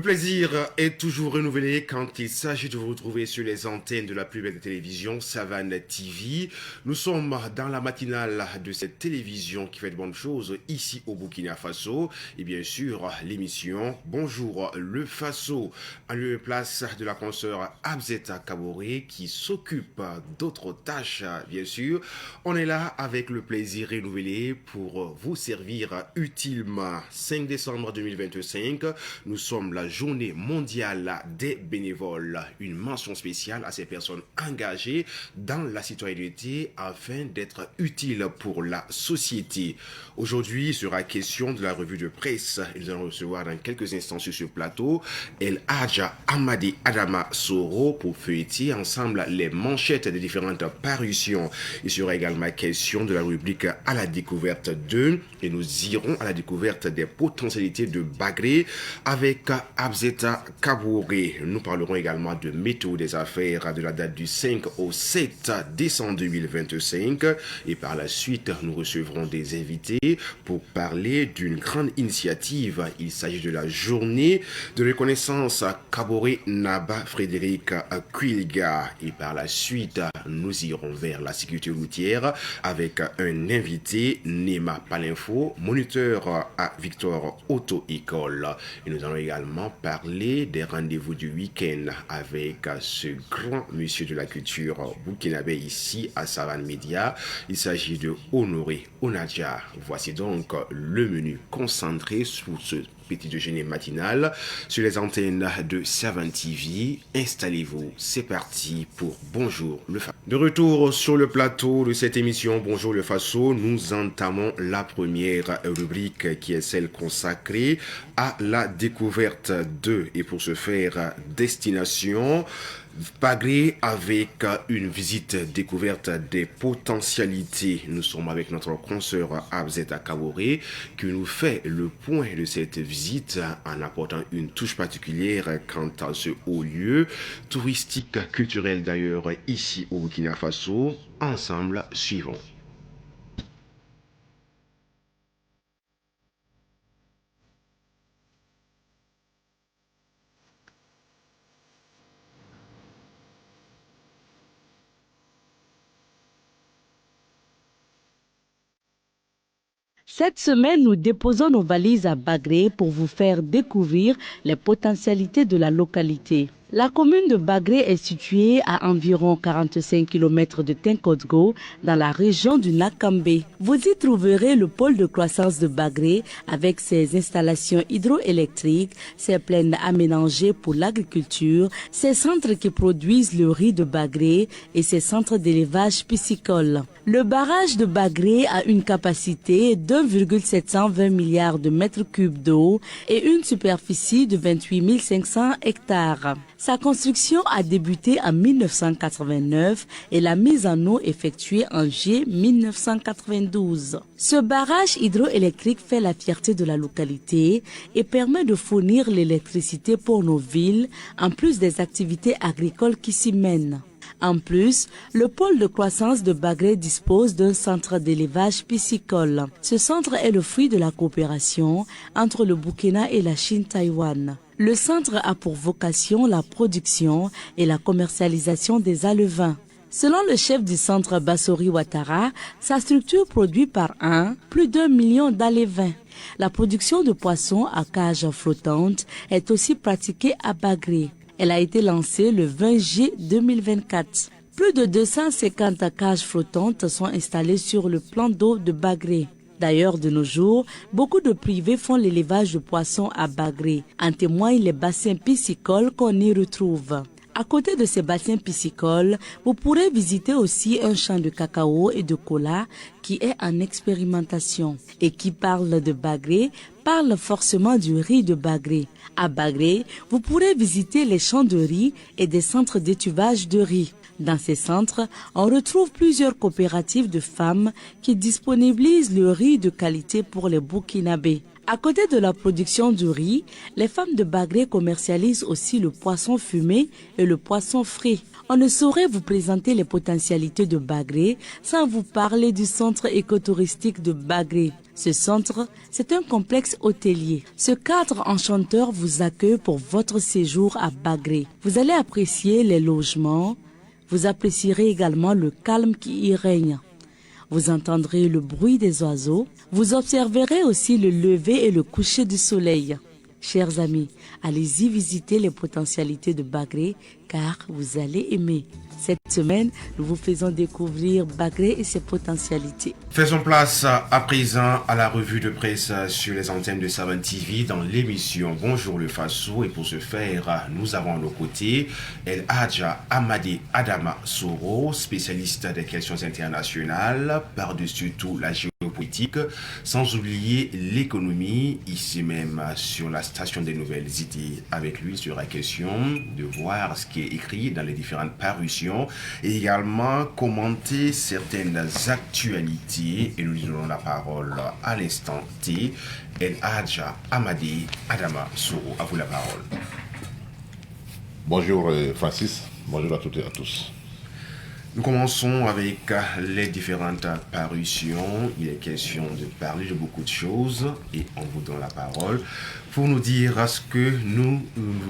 Le plaisir est toujours renouvelé quand il s'agit de vous retrouver sur les antennes de la plus belle télévision, Savane TV. Nous sommes dans la matinale de cette télévision qui fait de bonnes choses ici au Burkina Faso. Et bien sûr, l'émission Bonjour le Faso, en lieu et place de la consoeur Abzeta Kaboré qui s'occupe d'autres tâches, bien sûr. On est là avec le plaisir renouvelé pour vous servir utilement. 5 décembre 2025, nous sommes la journée mondiale des bénévoles. Une mention spéciale à ces personnes engagées dans la citoyenneté afin d'être utiles pour la société. Aujourd'hui, il sera question de la revue de presse. Nous allons recevoir dans quelques instants sur ce plateau El Hadja Amadi Adama Soro pour feuilleter ensemble les manchettes des différentes parutions. Il sera également question de la rubrique à la découverte 2 et nous irons à la découverte des potentialités de Bagré avec Abzeta Kaboré. Nous parlerons également de météo des affaires de la date du 5 au 7 décembre 2025 et par la suite nous recevrons des invités pour parler d'une grande initiative. Il s'agit de la journée de reconnaissance Kaboré Naba Frédéric Quilga et par la suite nous irons vers la sécurité routière avec un invité Nema Palinfo, moniteur à Victor Auto École. Et nous allons également parler des rendez-vous du week-end avec ce grand monsieur de la culture burkinabé ici à Savane Média. Il s'agit de Honoré Onadja. Voici donc le menu concentré sur ce petit déjeuner matinal sur les antennes de Savane TV. Installez-vous, c'est parti pour Bonjour le Faso. De retour sur le plateau de cette émission Bonjour le Faso, nous entamons la première rubrique qui est celle consacrée à la découverte de, et pour ce faire, destination Bagré avec une visite découverte des potentialités. Nous sommes avec notre consoeur Abzeta Kaboré qui nous fait le point de cette visite en apportant une touche particulière quant à ce haut lieu touristique, culturel d'ailleurs ici au Burkina Faso. Ensemble, suivons. Cette semaine, nous déposons nos valises à Bagré pour vous faire découvrir les potentialités de la localité. La commune de Bagré est située à environ 45 km de Tinkodgo, dans la région du Nakambe. Vous y trouverez le pôle de croissance de Bagré avec ses installations hydroélectriques, ses plaines aménagées pour l'agriculture, ses centres qui produisent le riz de Bagré et ses centres d'élevage piscicole. Le barrage de Bagré a une capacité d'1,720 milliards de mètres cubes d'eau et une superficie de 28 500 hectares. Sa construction a débuté en 1989 et la mise en eau effectuée en juillet 1992. Ce barrage hydroélectrique fait la fierté de la localité et permet de fournir l'électricité pour nos villes, en plus des activités agricoles qui s'y mènent. En plus, le pôle de croissance de Bagré dispose d'un centre d'élevage piscicole. Ce centre est le fruit de la coopération entre le Burkina et la Chine-Taïwan. Le centre a pour vocation la production et la commercialisation des alevins. Selon le chef du centre Bassori Ouattara, sa structure produit par an plus d'1 million d'alevins. La production de poissons à cage flottante est aussi pratiquée à Bagré. Elle a été lancée le 20 juillet 2024. Plus de 250 cages flottantes sont installées sur le plan d'eau de Bagré. D'ailleurs, de nos jours, beaucoup de privés font l'élevage de poissons à Bagré. En témoignent les bassins piscicoles qu'on y retrouve. À côté de ces bassins piscicoles, vous pourrez visiter aussi un champ de cacao et de cola qui est en expérimentation. Et qui parle de Bagré, parle forcément du riz de Bagré. À Bagré, vous pourrez visiter les champs de riz et des centres d'étuvage de riz. Dans ces centres, on retrouve plusieurs coopératives de femmes qui disponibilisent le riz de qualité pour les Burkinabés. À côté de la production du riz, les femmes de Bagré commercialisent aussi le poisson fumé et le poisson frit. On ne saurait vous présenter les potentialités de Bagré sans vous parler du centre écotouristique de Bagré. Ce centre, c'est un complexe hôtelier. Ce cadre enchanteur vous accueille pour votre séjour à Bagré. Vous allez apprécier les logements. Vous apprécierez également le calme qui y règne. Vous entendrez le bruit des oiseaux. Vous observerez aussi le lever et le coucher du soleil. Chers amis, allez-y visiter les potentialités de Bagré car vous allez aimer. Cette semaine, nous vous faisons découvrir Bagré et ses potentialités. Faisons place à présent à la revue de presse sur les antennes de Savane TV dans l'émission Bonjour le Faso. Et pour ce faire, nous avons à nos côtés El Hadja Amadé Adama Soro, spécialiste des questions internationales, par-dessus tout la géopolitique, sans oublier l'économie, ici même sur la station des nouvelles idées. Avec lui, sera question de voir ce qui est écrit dans les différentes parutions et également commenter certaines actualités. Et nous lui donnons la parole à l'instant T. El Hadja Amadé Adama Soro, à vous la parole. Bonjour Francis, bonjour à toutes et à tous. Nous commençons avec les différentes parutions. Il est question de parler de beaucoup de choses et on vous donne la parole pour nous dire ce que nous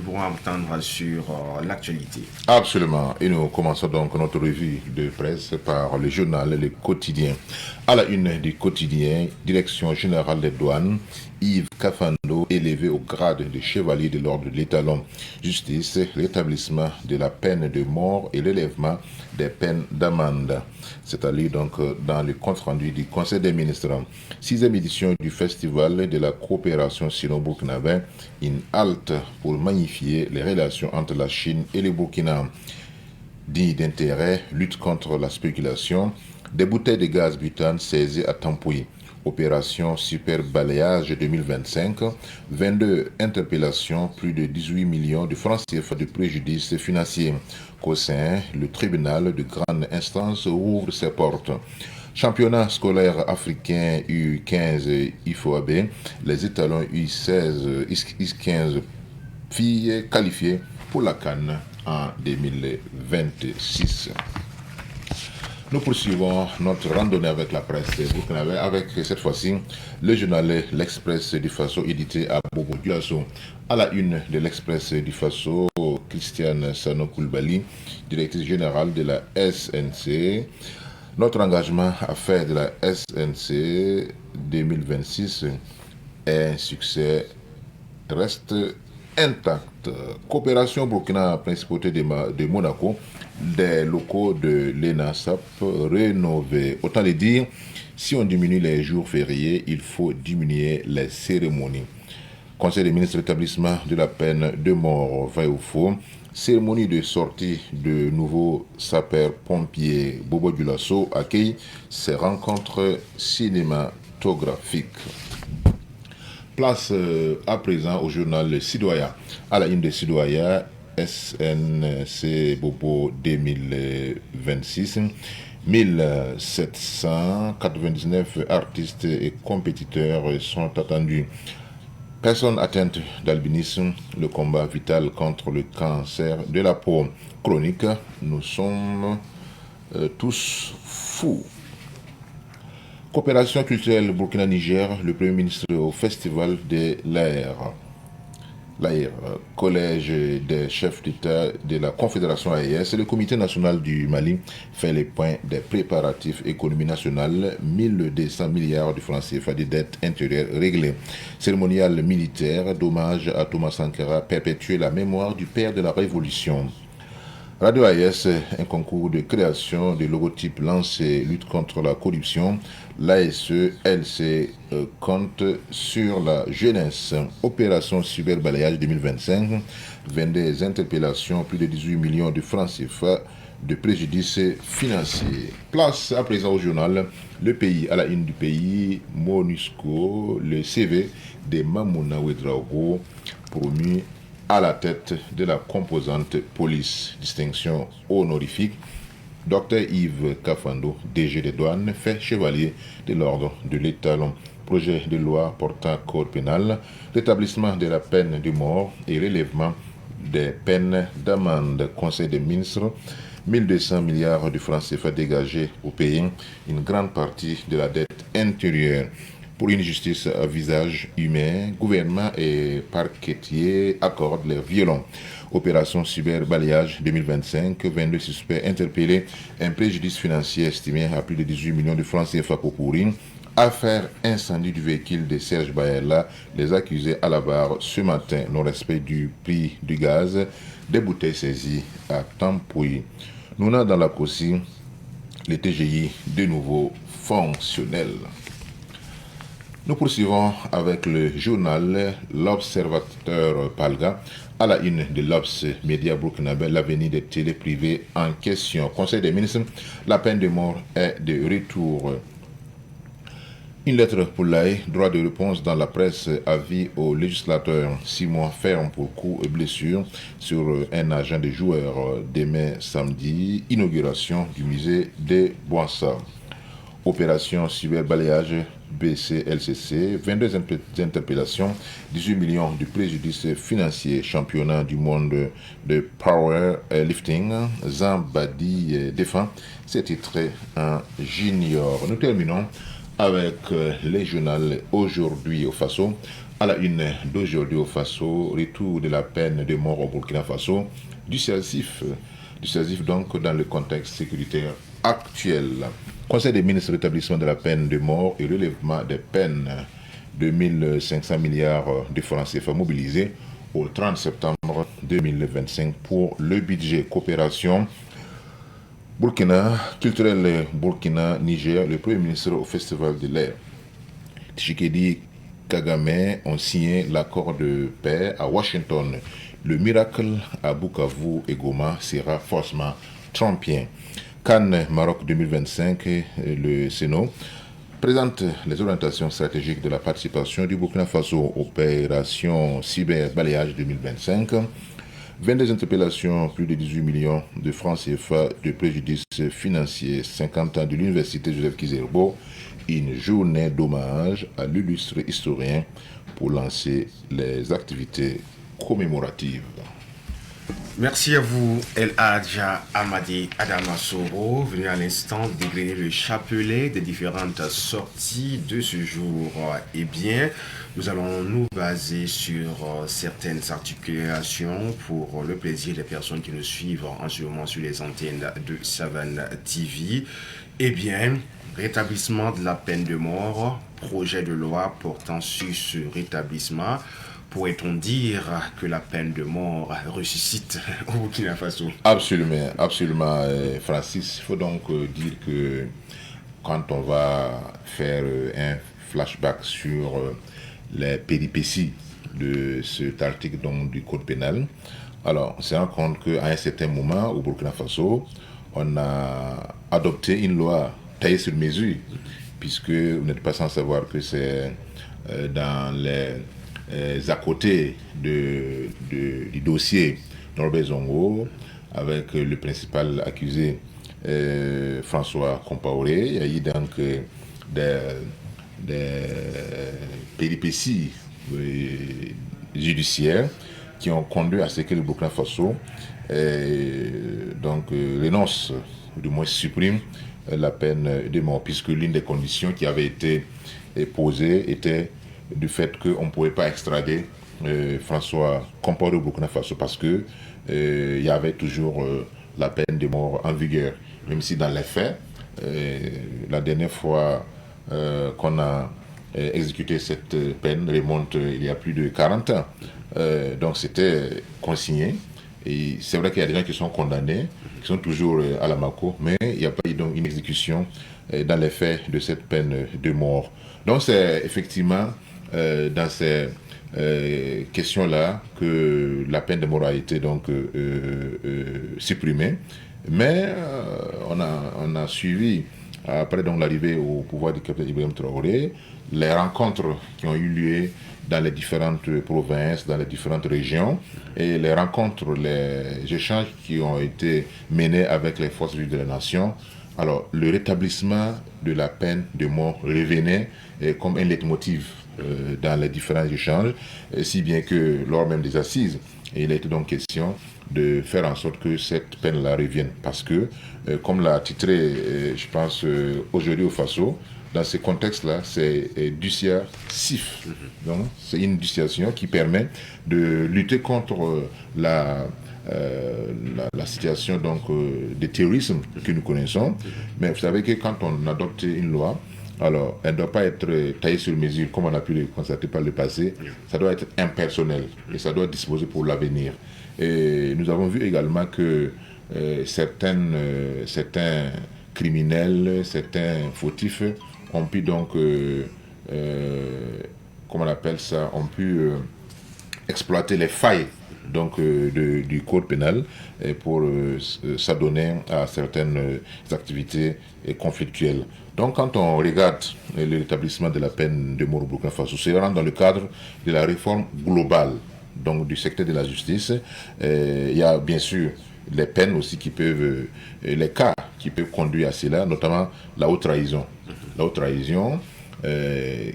voulons entendre sur l'actualité. Absolument. Et nous commençons donc notre revue de presse par le journal Le Quotidien. À la une du quotidien, Direction générale des douanes, Yves Kafando élevé au grade de chevalier de l'ordre de l'étalon. Justice, l'établissement de la peine de mort et l'élèvement des peines d'amende. C'est à lire donc dans le compte-rendu du Conseil des ministres. 6e édition du Festival de la coopération sino-burkinabé, une halte pour magnifier les relations entre la Chine et le Burkina. Dit d'intérêt, lutte contre la spéculation, des bouteilles de gaz butane saisies à Tampouy. Opération Super Balayage 2025, 22 interpellations, plus de 18 millions de francs CFA de préjudice financier. Cossin, le tribunal de grande instance ouvre ses portes. Championnat scolaire africain U15 IFOAB, les étalons U16, U15 filles qualifiées pour la CAN en 2026. Nous poursuivons notre randonnée avec la presse burkinabé avec cette fois-ci le journal L'Express du Faso édité à Bobo Dioulasso. À la une de l'Express du Faso, Christiane Sano Koulibaly, directrice générale de la SNC. Notre engagement à faire de la SNC 2026 est un succès reste intact. Coopération Burkina, principauté de Monaco, des locaux de l'ENASAP rénovés. Autant le dire, si on diminue les jours fériés, il faut diminuer les cérémonies. Conseil des ministres d'établissement de la peine de mort, vrai ou faux. Cérémonie de sortie de nouveaux sapeurs-pompiers. Bobo Dioulasso accueille ces rencontres cinématographiques. Place à présent au journal Sidoya. À la une de Sidoya, SNC Bobo 2026, 1799 artistes et compétiteurs sont attendus. Personnes atteintes d'albinisme, le combat vital contre le cancer de la peau chronique, nous sommes tous fous. Coopération culturelle Burkina-Niger, le Premier ministre au Festival de l'Air. L'AIR, Collège des chefs d'État de la Confédération AES et le Comité national du Mali fait les points des préparatifs économie nationale, 1200 milliards de francs CFA de dettes intérieures réglées. Cérémonial militaire, d'hommage à Thomas Sankara, perpétuer la mémoire du père de la Révolution. Radio AES, un concours de création de logotypes lancé, lutte contre la corruption. L'ASE, LC, compte sur la jeunesse. Opération Cyberbalayage 2025, 22 interpellations, plus de 18 millions de francs CFA de préjudice financier. Place à présent au journal Le Pays. À la une du Pays, MONUSCO, le CV de Mamouna Ouedraogo, promu à la tête de la composante police, distinction honorifique Dr Yves Kafando, DG des douanes, fait chevalier de l'ordre de l'État. Projet de loi portant code pénal, rétablissement de la peine de mort et relèvement des peines d'amende. Conseil des ministres, 1200 milliards de francs CFA dégagés au pays, une grande partie de la dette intérieure. Pour une justice à visage humain, gouvernement et parquetier accordent les violons. Opération cyberbalayage 2025, 22 suspects interpellés, un préjudice financier estimé à plus de 18 millions de francs CFA pour pourrir. Affaire incendie du véhicule de Serge Baella, les accusés à la barre ce matin, non-respect du prix du gaz, des bouteilles saisies à Tampouy. Nous avons dans la COSI, les TGI de nouveau fonctionnels. Nous poursuivons avec le journal L'Observateur Palga. À la une de l'Obs Média burkinabé, l'avenir des télé privées en question. Conseil des ministres, la peine de mort est de retour. Une lettre pour l'AE, droit de réponse dans la presse, avis aux législateurs, 6 mois ferme pour coups et blessures sur un agent des joueurs demain samedi, inauguration du musée des Boissards. Opération cyberbalayage BCLCC, 22 interpellations, 18 millions de préjudices financiers, championnat du monde de powerlifting, Zambadi défend, c'est titré en junior. Nous terminons avec les journaux aujourd'hui au Faso. À la une d'aujourd'hui au Faso, retour de la peine de mort au Burkina Faso, du CELSIF donc dans le contexte sécuritaire actuel. Conseil des ministres, rétablissement de la peine de mort et relèvement des peines de 1500 milliards de francs CFA mobilisés au 30 septembre 2025 pour le budget coopération Burkina, culturel Burkina, Niger, le Premier ministre au Festival de l'air. Tshisekedi Kagame ont signé l'accord de paix à Washington. Le miracle à Bukavu et Goma sera forcément trumpien. Cannes Maroc 2025, le Sénat présente les orientations stratégiques de la participation du Burkina Faso, opération cyberbalayage 2025. 22 interpellations, plus de 18 millions de francs CFA de préjudice financier, 50 ans de l'université Joseph Kizerbo, une journée d'hommage à l'illustre historien pour lancer les activités commémoratives. Merci à vous, El Hadja Amadi Adamasoro, venu à l'instant dégrainer le chapelet des différentes sorties de ce jour. Eh bien, nous allons nous baser sur certaines articulations pour le plaisir des personnes qui nous suivent en ce moment sur les antennes de Savane TV. Eh bien, rétablissement de la peine de mort, projet de loi portant sur ce rétablissement. Pourrait-on dire que la peine de mort ressuscite au Burkina Faso? Absolument, absolument, Francis. Il faut donc dire que quand on va faire un flashback sur les péripéties de cet article donc, du Code pénal, alors on se rend compte qu'à un certain moment, au Burkina Faso, on a adopté une loi taillée sur mesure, puisque vous n'êtes pas sans savoir que c'est dans les à côté du dossier Norbert Zongo, avec le principal accusé François Compaoré, il y a eu donc des péripéties judiciaires qui ont conduit à ce que le Burkina Faso renonce, ou du moins supprime la peine de mort, puisque l'une des conditions qui avait été posée était du fait qu'on ne pouvait pas extrader François Compaoré au Burkina Faso parce que il y avait toujours la peine de mort en vigueur, même si dans les faits, la dernière fois qu'on a exécuté cette peine remonte il y a plus de 40 ans. Donc c'était consigné. Et c'est vrai qu'il y a des gens qui sont condamnés, qui sont toujours à la MACO, mais il n'y a pas eu donc une exécution dans les faits de cette peine de mort. Donc c'est effectivement dans ces questions-là que la peine de mort a été donc supprimée. Mais on a suivi, après donc l'arrivée au pouvoir du capitaine Ibrahim Traoré, les rencontres qui ont eu lieu dans les différentes provinces, dans les différentes régions, et les rencontres, les échanges qui ont été menés avec les forces vives de la nation. Alors, le rétablissement de la peine de mort revenait comme un leitmotiv dans les différents échanges, si bien que lors même des assises, il a été donc question de faire en sorte que cette peine-là revienne. Parce que, comme l'a titré, je pense, aujourd'hui au Faso, dans ce contexte-là, c'est dissuasif. Donc, c'est une dissuasion qui permet de lutter contre la situation donc, de terrorisme que nous connaissons. Mais vous savez que quand on adopte une loi, alors, elle ne doit pas être taillée sur mesure, comme on a pu le constater par le passé. Ça doit être impersonnel et ça doit disposer pour l'avenir. Et nous avons vu également que certains criminels, certains fautifs ont pu donc, comment on appelle ça, ont pu exploiter les failles donc, du code pénal pour s'adonner à certaines activités conflictuelles. Donc quand on regarde l'établissement de la peine de mort au Burkina Faso, c'est vraiment dans le cadre de la réforme globale donc, du secteur de la justice. Il y a bien sûr les peines aussi qui peuvent, les cas qui peuvent conduire à cela, notamment la haute trahison. La haute trahison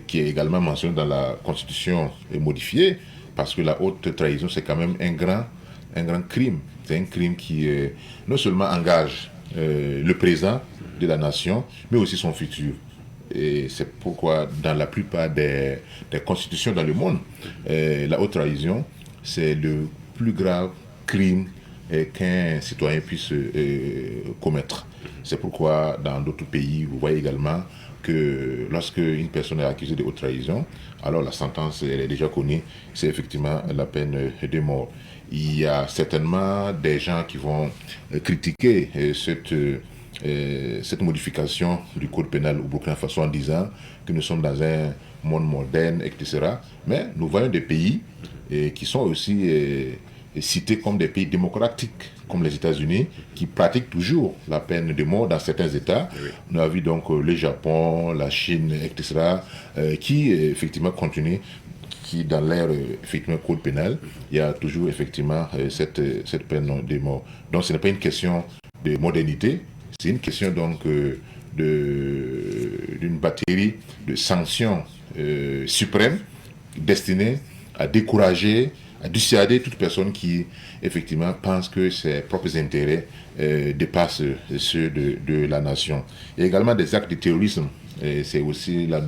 qui est également mentionnée dans la Constitution modifiée, parce que la haute trahison, c'est quand même un grand crime. C'est un crime qui non seulement engage le présent de la nation, mais aussi son futur. Et c'est pourquoi, dans la plupart des constitutions dans le monde, la haute trahison, c'est le plus grave crime qu'un citoyen puisse commettre. C'est pourquoi, dans d'autres pays, vous voyez également que lorsque une personne est accusée de haute trahison, alors la sentence elle est déjà connue, c'est effectivement la peine de mort. Il y a certainement des gens qui vont critiquer cette modification du code pénal au Burkina Faso en disant que nous sommes dans un monde moderne, etc. Mais nous voyons des pays qui sont aussi cités comme des pays démocratiques, comme les États-Unis, qui pratiquent toujours la peine de mort dans certains États. Oui. On a vu donc le Japon, la Chine, etc., qui effectivement continuent, qui dans leur effectivement code pénal, il y a toujours effectivement cette peine de mort. Donc ce n'est pas une question de modernité, c'est une question donc d'une batterie de sanctions suprêmes destinées à décourager, à dissuader toute personne qui effectivement pense que ses propres intérêts dépassent ceux de la nation. Il y a également des actes de terrorisme, et c'est aussi la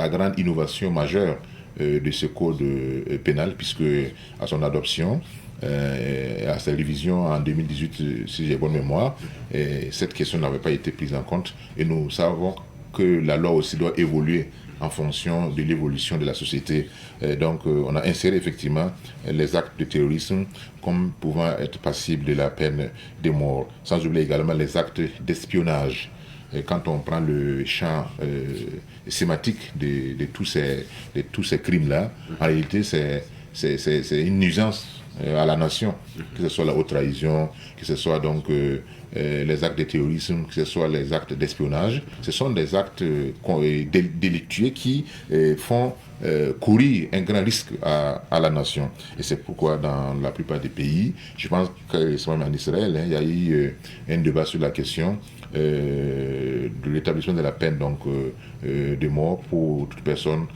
grande innovation majeure de ce code pénal, puisque à son adoption, à sa révision en 2018, si j'ai bonne mémoire, cette question n'avait pas été prise en compte, et nous savons que la loi aussi doit évoluer en fonction de l'évolution de la société. Donc on a inséré effectivement les actes de terrorisme comme pouvant être passibles de la peine de mort, sans oublier également les actes d'espionnage. Et quand on prend le champ sématique de tous ces crimes-là, en réalité c'est une nuisance à la nation, que ce soit la haute trahison, que ce soit donc les actes de terrorisme, que ce soit les actes d'espionnage. Ce sont des actes délictueux qui font courir un grand risque à la nation. Et c'est pourquoi dans la plupart des pays, je pense que récemment en Israël, il y a eu un débat sur la question de l'établissement de la peine donc, de mort pour toute personne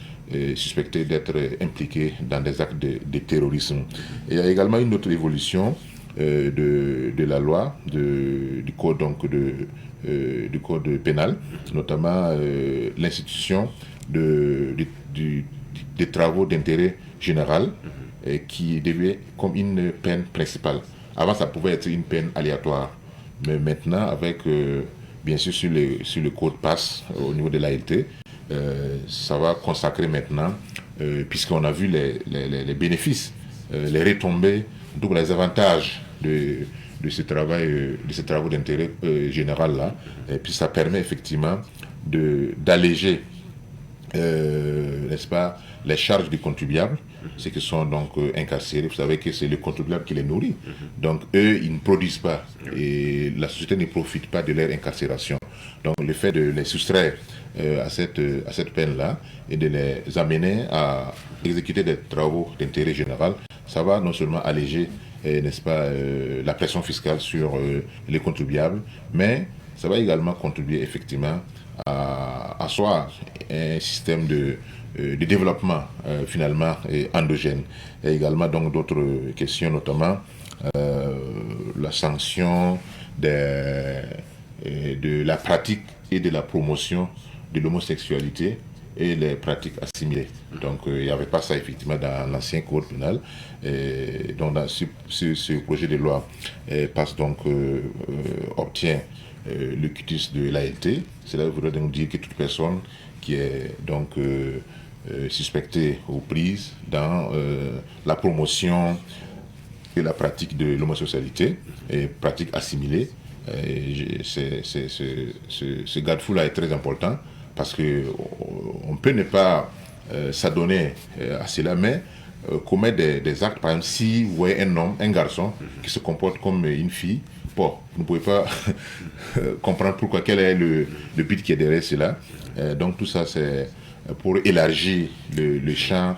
suspectée d'être impliquée dans des actes de terrorisme. Et il y a également une autre évolution de la loi, du code donc du code pénal, notamment l'institution des travaux d'intérêt général qui devait comme une peine principale. Avant, ça pouvait être une peine aléatoire, mais maintenant, avec bien sûr sur le code PAS au niveau de l'ALT, ça va consacrer maintenant, puisqu'on a vu les bénéfices, les retombées, donc les avantages de ce travail, de ces travaux d'intérêt général là, et puis ça permet effectivement d'alléger, n'est-ce pas, les charges des contribuables, ceux qui sont donc incarcérés. Vous savez que c'est le contribuable qui les nourrit, donc eux ils ne produisent pas et la société ne profite pas de leur incarcération. Donc le fait de les soustraire à cette peine là et de les amener à exécuter des travaux d'intérêt général, ça va non seulement alléger, n'est-ce pas, la pression fiscale sur les contribuables, mais ça va également contribuer effectivement à asseoir un système de développement finalement endogène. Et également donc d'autres questions, notamment la sanction de la pratique et de la promotion de l'homosexualité et les pratiques assimilées. Donc il n'y avait pas ça effectivement dans l'ancien code pénal. Donc dans ce projet de loi passe donc obtient le quitus de l'ALT. Cela voudrait donc dire que toute personne qui est donc suspectée ou prise dans la promotion et la pratique de l'homosexualité et pratique assimilée, ce garde-fou-là est très important parce qu'on peut ne pas s'adonner à cela, mais commettre des actes, par exemple, si vous voyez un homme, un garçon, qui se comporte comme une fille, bon, vous ne pouvez pas comprendre pourquoi, quel est le but qui est derrière cela. Donc tout ça, c'est pour élargir les champs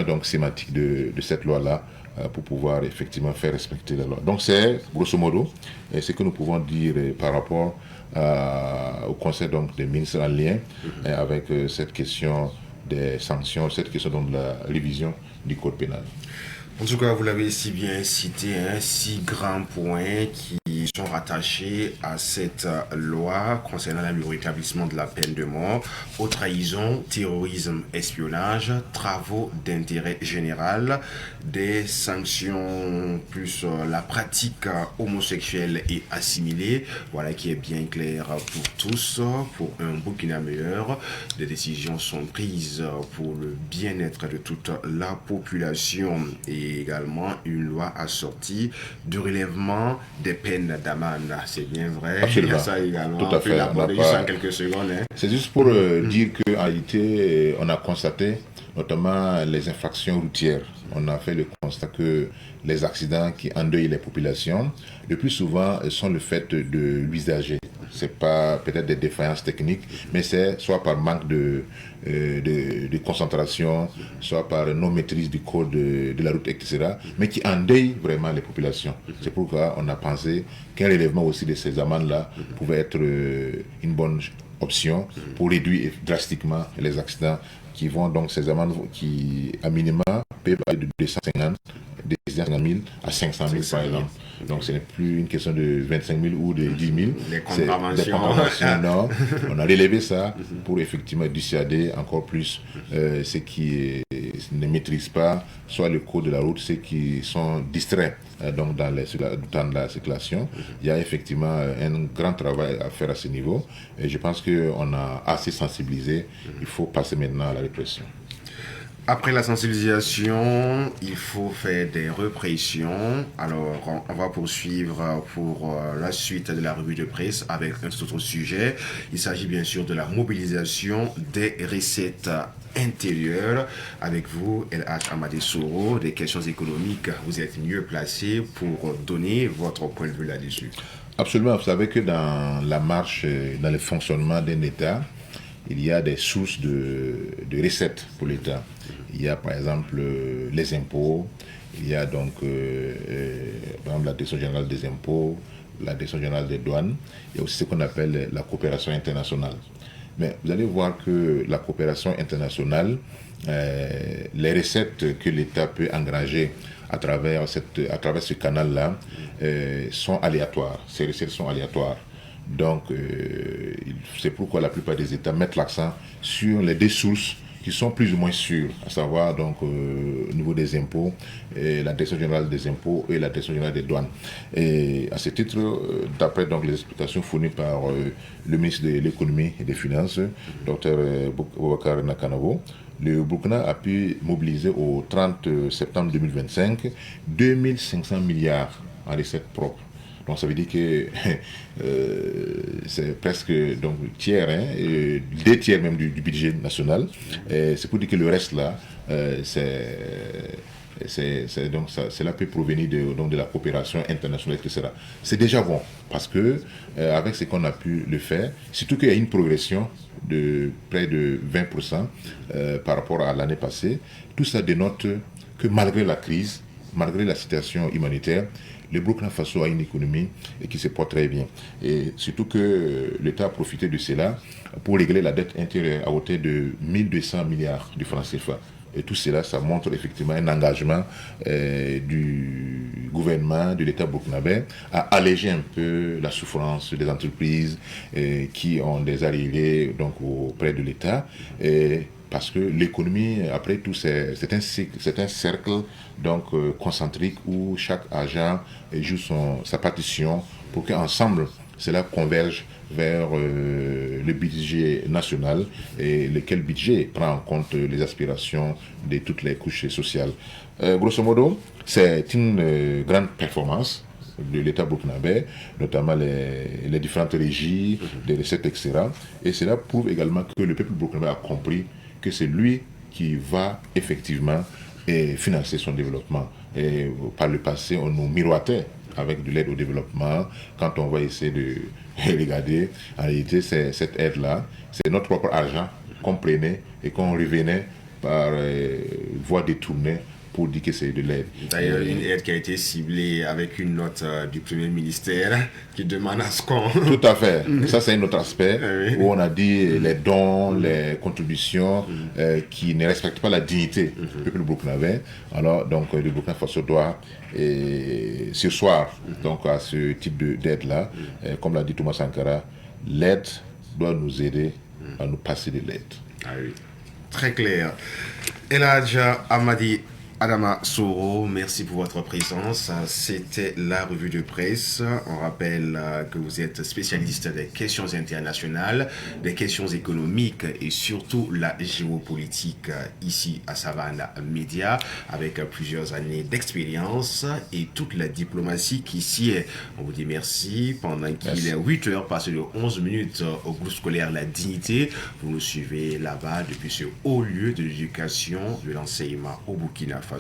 donc, sémantiques de cette loi-là, pour pouvoir effectivement faire respecter la loi. Donc c'est grosso modo ce que nous pouvons dire par rapport au Conseil donc, des ministres en lien avec cette question des sanctions, cette question donc, de la révision du code pénal. En tout cas, vous l'avez si bien cité, 6 grands points qui sont rattachés à cette loi concernant le rétablissement de la peine de mort, aux trahisons, terrorisme, espionnage, travaux d'intérêt général, des sanctions plus la pratique homosexuelle et assimilée, voilà qui est bien clair pour tous, pour un Burkina meilleur. Des décisions sont prises pour le bien-être de toute la population et également une loi assortie du relèvement des peines d'amende. C'est bien vrai. Absolument. Il y a ça également. Tout à fait. Juste en quelques secondes. C'est juste pour dire qu'en réalité, on a constaté notamment les infractions routières. On a fait le constat que les accidents qui endeuillent les populations, le plus souvent, sont le fait de l'usager. Ce n'est pas peut-être des défaillances techniques, mais c'est soit par manque de concentration, soit par non-maîtrise du code de la route, etc., mais qui endeuillent vraiment les populations. C'est pourquoi on a pensé qu'un relèvement aussi de ces amendes-là pouvait être une bonne option pour réduire drastiquement les accidents qui vont donc ces amendes qui, à minima, peuvent aller de 250 000 à 500 000 par exemple. Donc ce n'est plus une question de 25 000 ou de 10 000. Des contraventions. Non, on a relevé ça pour effectivement dissuader encore plus ceux qui ne maîtrisent pas soit le code de la route, ceux qui sont distraits donc dans la circulation. Il y a effectivement un grand travail à faire à ce niveau et je pense qu'on a assez sensibilisé. Il faut passer maintenant à la répression. Après la sensibilisation, il faut faire des répressions. Alors, on va poursuivre pour la suite de la revue de presse avec un autre sujet. Il s'agit bien sûr de la mobilisation des recettes intérieures. Avec vous, El-Hadj Amadé Soro, des questions économiques, vous êtes mieux placé pour donner votre point de vue là-dessus. Absolument. Vous savez que dans la marche, dans le fonctionnement d'un État, il y a des sources de recettes pour l'État. Il y a par exemple les impôts, il y a donc par exemple la Direction générale des impôts, la Direction générale des douanes, il y a aussi ce qu'on appelle la coopération internationale. Mais vous allez voir que la coopération internationale, les recettes que l'État peut engranger à travers ce canal-là sont aléatoires. Ces recettes sont aléatoires. Donc, c'est pourquoi la plupart des États mettent l'accent sur les deux sources qui sont plus ou moins sûres, à savoir donc au niveau des impôts, la Direction générale des impôts et la Direction générale des douanes. Et à ce titre, d'après donc les explications fournies par le ministre de l'économie et des finances, Dr Boubacar Nakanovo, le Burkina a pu mobiliser au 30 septembre 2025 2500 milliards en recettes propres. Donc ça veut dire que c'est presque donc tiers, deux tiers même du budget national. C'est pour dire que le reste là, Donc cela peut provenir de la coopération internationale, etc. C'est déjà bon, parce que avec ce qu'on a pu le faire, surtout qu'il y a une progression de près de 20% par rapport à l'année passée, tout ça dénote que malgré la crise, malgré la situation humanitaire, le Burkina Faso a une économie qui se porte très bien. Et surtout que l'État a profité de cela pour régler la dette intérieure à hauteur de 1200 milliards de francs CFA. Et tout cela, ça montre effectivement un engagement du gouvernement, de l'État burkinabé, à alléger un peu la souffrance des entreprises qui ont des arrivées donc, auprès de l'État. Parce que l'économie, après tout, c'est un cercle donc, concentrique où chaque agent joue sa partition pour qu'ensemble, cela converge vers le budget national et lequel budget prend en compte les aspirations de toutes les couches sociales. Grosso modo, c'est une grande performance de l'État burkinabé, notamment les différentes régies, des recettes, etc. Et cela prouve également que le peuple burkinabé a compris que c'est lui qui va effectivement financer son développement. Et par le passé, on nous miroitait avec de l'aide au développement. Quand on va essayer de regarder, en réalité, cette aide-là, c'est notre propre argent qu'on prenait et qu'on revenait par voie détournée pour dire que c'est de l'aide. D'ailleurs, une aide qui a été ciblée avec une note du Premier ministère qui demande à ce qu'on... Tout à fait. Ça, c'est un autre aspect où on a dit les dons, les contributions qui ne respectent pas la dignité du peuple burkinabé. Alors, donc, le Burkina Faso doit surseoir donc, à ce type d'aide-là. Comme l'a dit Thomas Sankara, l'aide doit nous aider à nous passer de l'aide. Ah oui, très clair. Eladja Amadi Adama Soro, merci pour votre présence. C'était la revue de presse. On rappelle que vous êtes spécialiste des questions internationales, des questions économiques et surtout la géopolitique ici à Savane Média, avec plusieurs années d'expérience et toute la diplomatie qui s'y est. On vous dit merci pendant qu'il est 8 heures passées de 11 minutes au groupe scolaire La Dignité. Vous nous suivez là-bas depuis ce haut lieu de l'éducation, de l'enseignement au Burkina Faso.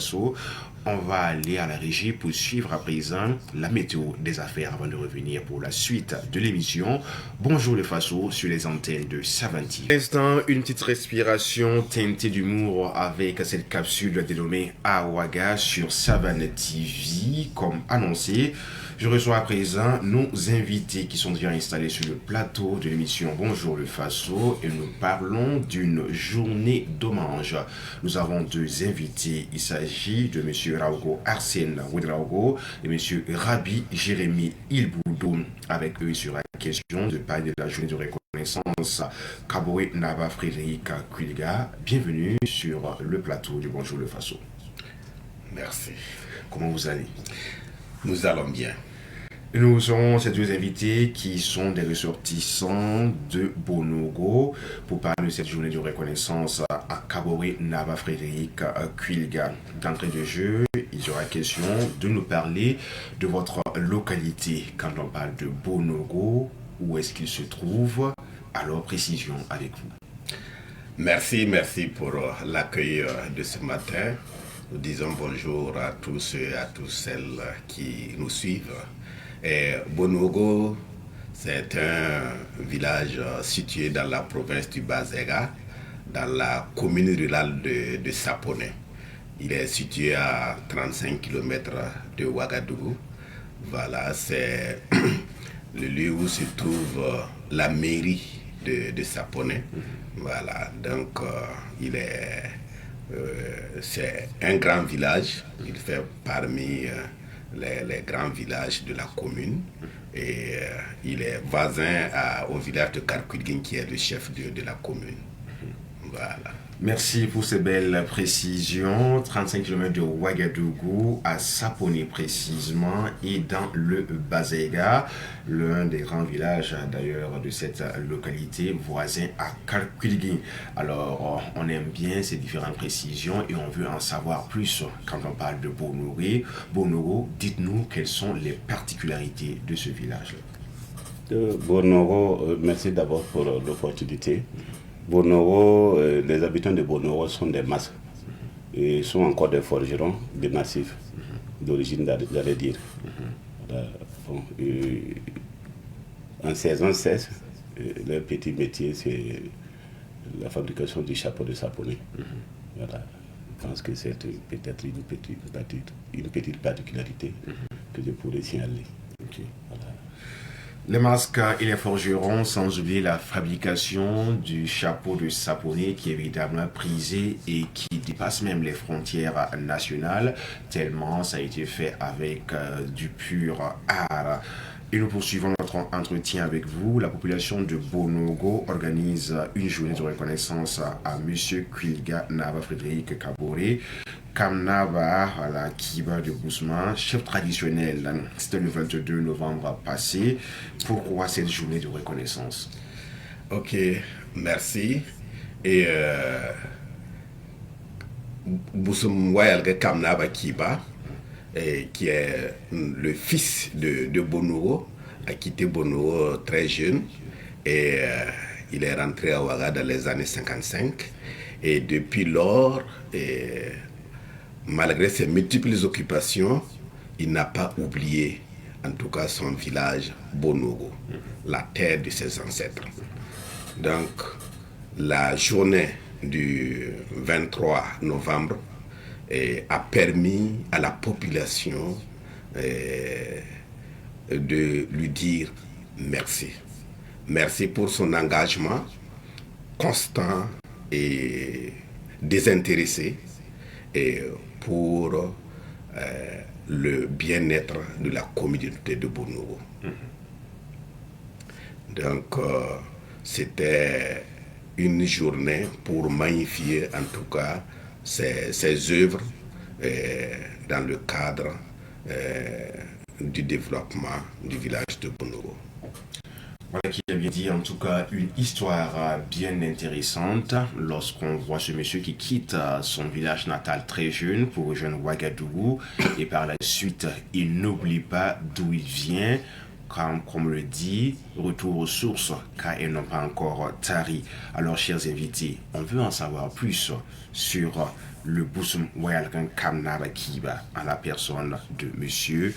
On va aller à la régie pour suivre à présent la météo des affaires avant de revenir pour la suite de l'émission. Bonjour le Faso sur les antennes de Savane TV. Pour l'instant, une petite respiration teintée d'humour avec cette capsule dénommée Awaga sur Savane TV. Comme annoncé, je reçois à présent nos invités qui sont déjà installés sur le plateau de l'émission Bonjour le Faso et nous parlons d'une journée d'hommage. Nous avons deux invités. Il s'agit de M. Raogo Arsène Ouedraogo et M. Rabi Jérémy Ilboudou. Avec eux, il sera question de parler de la journée de reconnaissance Kaboré Naba Frédéric Kuilga. Bienvenue sur le plateau du Bonjour le Faso. Merci. Comment vous allez? Nous allons bien. Nous aurons ces deux invités qui sont des ressortissants de Bonogo pour parler de cette journée de reconnaissance à Kaboré Naba Frédéric Kuilga. D'entrée de jeu, il sera question de nous parler de votre localité. Quand on parle de Bonogo, où est-ce qu'il se trouve? Alors, précision avec vous. Merci pour l'accueil de ce matin. Nous disons bonjour à tous ceux et à toutes celles qui nous suivent. Et Bonogo, c'est un village situé dans la province du Bas-Zéga, dans la commune rurale de Sapone. Il est situé à 35 km de Ouagadougou. Voilà, c'est le lieu où se trouve la mairie de Sapone. Voilà, donc c'est un grand village. Il fait parmi les grands villages de la commune et il est voisin au village de Karkulgin qui est le chef de la commune. Voilà. Merci pour ces belles précisions. 35 km de Ouagadougou à Sapone précisément et dans le Bas-Zéga, l'un des grands villages d'ailleurs de cette localité voisin à Karkulgin. Alors on aime bien ces différentes précisions et on veut en savoir plus quand on parle de Bonogo. Bonogo, dites-nous quelles sont les particularités de ce village-là. Bonogo, merci d'abord pour l'opportunité. Bonogo, les habitants de Bonogo sont des masses. et sont encore des forgerons des massifs d'origine d'Agadir. Voilà. Bon, en saison 16, leur petit métier, c'est la fabrication du chapeau de saponné. Voilà. Je pense que c'est peut-être une petite particularité que je pourrais signaler. Okay. Voilà. Les masques et les forgerons, sans oublier la fabrication du chapeau de saponné qui est évidemment prisé et qui dépasse même les frontières nationales, tellement ça a été fait avec du pur art. Et nous poursuivons notre entretien avec vous. La population de Bonogo organise une journée de reconnaissance à M. Kwilga Naba Frédéric Kaboré, Kamnaba à la Kiba de Bousma, chef traditionnel. C'était le 22 novembre passé. Pourquoi cette journée de reconnaissance? Ok, merci. Et Boussoum Wayalga Kamnaba Kiba, qui est le fils de Bonogo, a quitté Bonogo très jeune et il est rentré à Ouaga dans les années 55. Et depuis lors, malgré ses multiples occupations, il n'a pas oublié, en tout cas, son village Bonogo, la terre de ses ancêtres. Donc, la journée du 23 novembre a permis à la population de lui dire merci. Merci pour son engagement constant et désintéressé et pour le bien-être de la communauté de Bonogo. Donc, c'était une journée pour magnifier en tout cas ses œuvres dans le cadre du développement du village de Bonogo. Voilà qui a bien dit, en tout cas, une histoire bien intéressante lorsqu'on voit ce monsieur qui quitte son village natal très jeune pour rejoindre Ouagadougou et par la suite, il n'oublie pas d'où il vient. Comme on le dit, retour aux sources, car elles n'ont pas encore tari. Alors, chers invités, on veut en savoir plus sur le Boussoum Wayalgan Kamnaba Kiba, en la personne de monsieur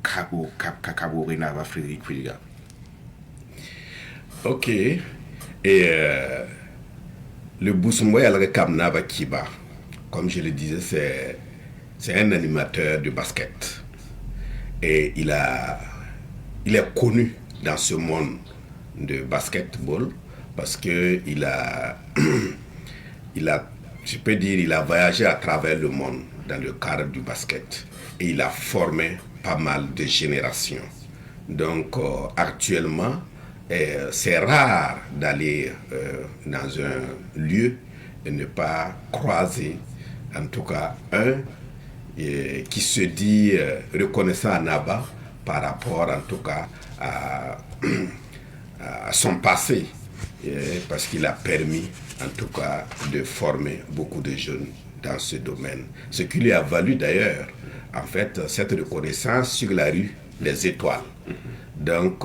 Kaboré Naba Frédéric Kwilga. Ok. Et le Boussoum Wayalgan Kamnaba Kiba, comme je le disais, c'est un animateur de basket. Et il est connu dans ce monde de basketball parce que il a, je peux dire, il a voyagé à travers le monde dans le cadre du basket et il a formé pas mal de générations. Donc actuellement, c'est rare d'aller dans un lieu et ne pas croiser, en tout cas qui se dit reconnaissant à Naba par rapport en tout cas à son passé, parce qu'il a permis en tout cas de former beaucoup de jeunes dans ce domaine. Ce qui lui a valu d'ailleurs en fait cette reconnaissance sur la rue des Étoiles. Donc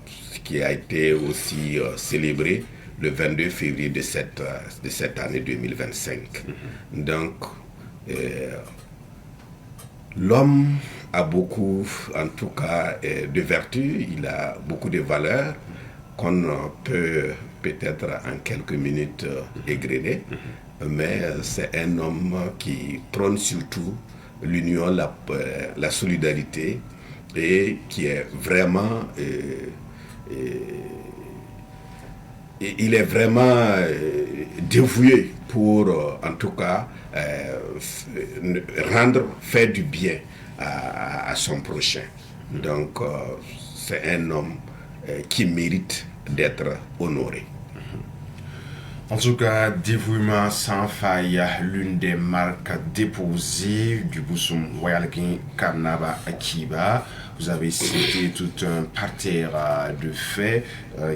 ce qui a été aussi célébré le 22 février de cette année 2025. Donc l'homme a beaucoup, en tout cas, de vertus, il a beaucoup de valeurs qu'on peut peut-être en quelques minutes égrener, mais c'est un homme qui prône surtout l'union, la solidarité et qui est vraiment... il est vraiment dévoué pour, en tout cas, faire du bien à son prochain. Donc, c'est un homme qui mérite d'être honoré. En tout cas, dévouement sans faille, l'une des marques déposées du Boussoum Wayalgan Kamnaba Kiba. Vous avez cité tout un parterre de faits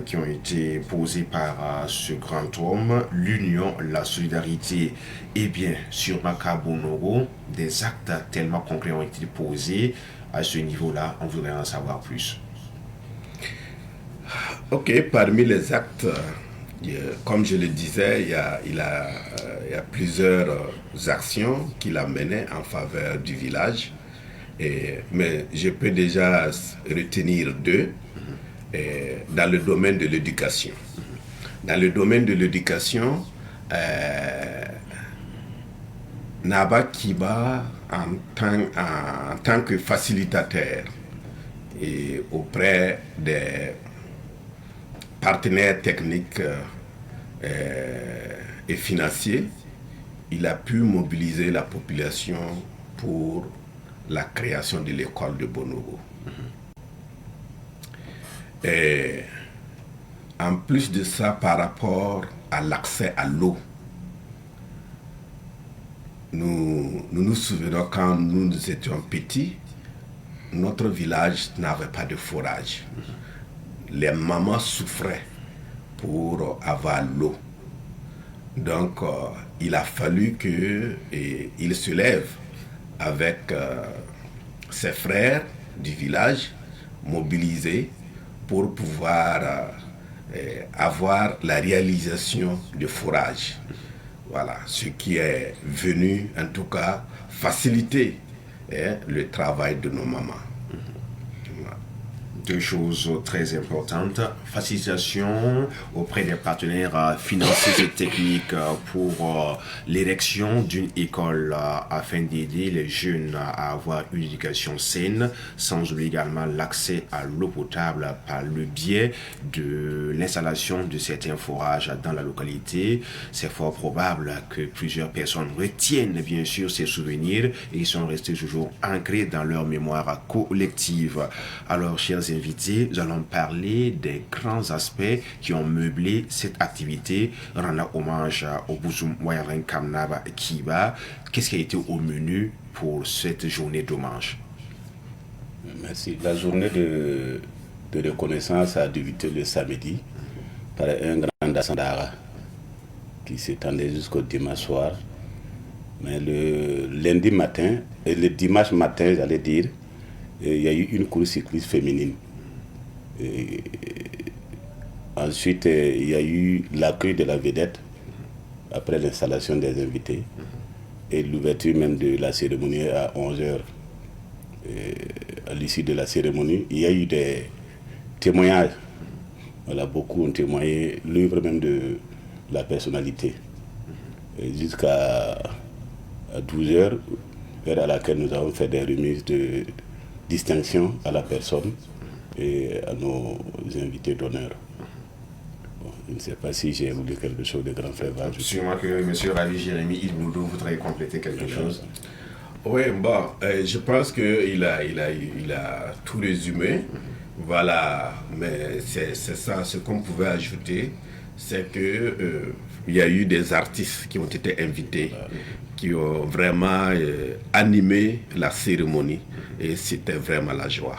qui ont été posés par ce grand homme. L'union, la solidarité et bien sûr Bonogo, des actes tellement concrets ont été posés. À ce niveau-là, on voudrait en savoir plus. Ok, parmi les actes, comme je le disais, il y a plusieurs actions qu'il a menées en faveur du village. Mais je peux déjà retenir deux dans le domaine de l'éducation. Dans le domaine de l'éducation, Naba Kiba, en tant que facilitateur et auprès des partenaires techniques et financiers, il a pu mobiliser la population pour la création de l'école de Bonobo. Et en plus de ça, par rapport à l'accès à l'eau, nous nous souvenons quand nous étions petits, notre village n'avait pas de forage. Les mamans souffraient pour avoir l'eau. Donc, il a fallu qu'il se lève avec ses frères du village, mobilisés pour pouvoir avoir la réalisation de forage. Voilà, ce qui est venu en tout cas faciliter le travail de nos mamans. Deux choses très importantes. Facilitation auprès des partenaires financiers et techniques pour l'érection d'une école afin d'aider les jeunes à avoir une éducation saine, sans oublier également l'accès à l'eau potable par le biais de l'installation de certains forages dans la localité. C'est fort probable que plusieurs personnes retiennent bien sûr ces souvenirs et ils sont restés toujours ancrés dans leur mémoire collective. Alors, chers invités, nous allons parler des grands aspects qui ont meublé cette activité, rendre hommage au Bouzoum Wayaren Kamnaba Kiba. Qu'est-ce qui a été au menu pour cette journée d'hommage? Merci. La journée de reconnaissance a débuté le samedi par un grand Dassandara qui s'étendait jusqu'au dimanche soir. Mais le lundi matin, et le dimanche matin, j'allais dire, il y a eu une course cycliste féminine. Et ensuite, il y a eu l'accueil de la vedette après l'installation des invités et l'ouverture même de la cérémonie à 11h. À l'issue de la cérémonie, il y a eu des témoignages. Voilà, beaucoup ont témoigné, l'œuvre même de la personnalité. Jusqu'à 12h, heure à laquelle nous avons fait des remises de distinction à la personne et à nos invités d'honneur. Bon, je ne sais pas si j'ai voulu quelque chose de grand frère. Sûrement que M. Ravi Jérémy Ilboudou voudrait compléter quelque chose. Oui, bon, je pense qu'il a tout résumé. Voilà, mais c'est ça, ce qu'on pouvait ajouter, c'est que il y a eu des artistes qui ont été invités, qui ont vraiment animé la cérémonie, et c'était vraiment la joie.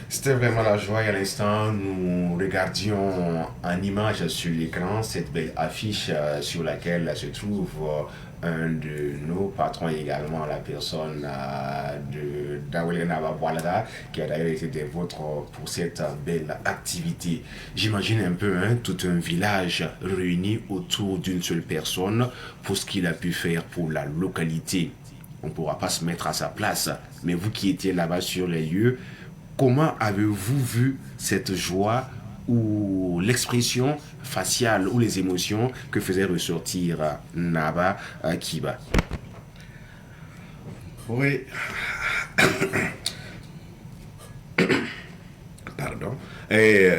C'était vraiment la joie. Et à l'instant, nous regardions en image sur l'écran cette belle affiche sur laquelle se trouve un de nos patrons également, la personne de Dawelena Baboualada, qui a d'ailleurs été des vôtres pour cette belle activité. J'imagine un peu tout un village réuni autour d'une seule personne pour ce qu'il a pu faire pour la localité. On ne pourra pas se mettre à sa place, mais vous qui étiez là-bas sur les lieux, comment avez-vous vu cette joie ou l'expression faciale ou les émotions que faisait ressortir Naba Kiba? Oui. Pardon. Et,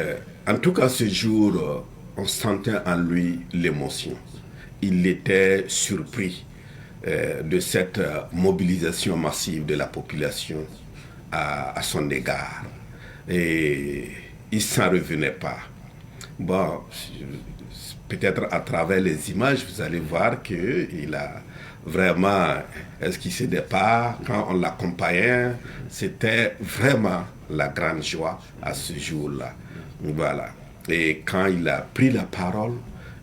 en tout cas, ce jour, on sentait en lui l'émotion. Il était surpris de cette mobilisation massive de la population à son égard. Et il s'en revenait pas. Bon, peut-être à travers les images, vous allez voir qu'il a vraiment esquissé des pas. Quand on l'accompagnait, c'était vraiment la grande joie à ce jour-là. Voilà. Et quand il a pris la parole,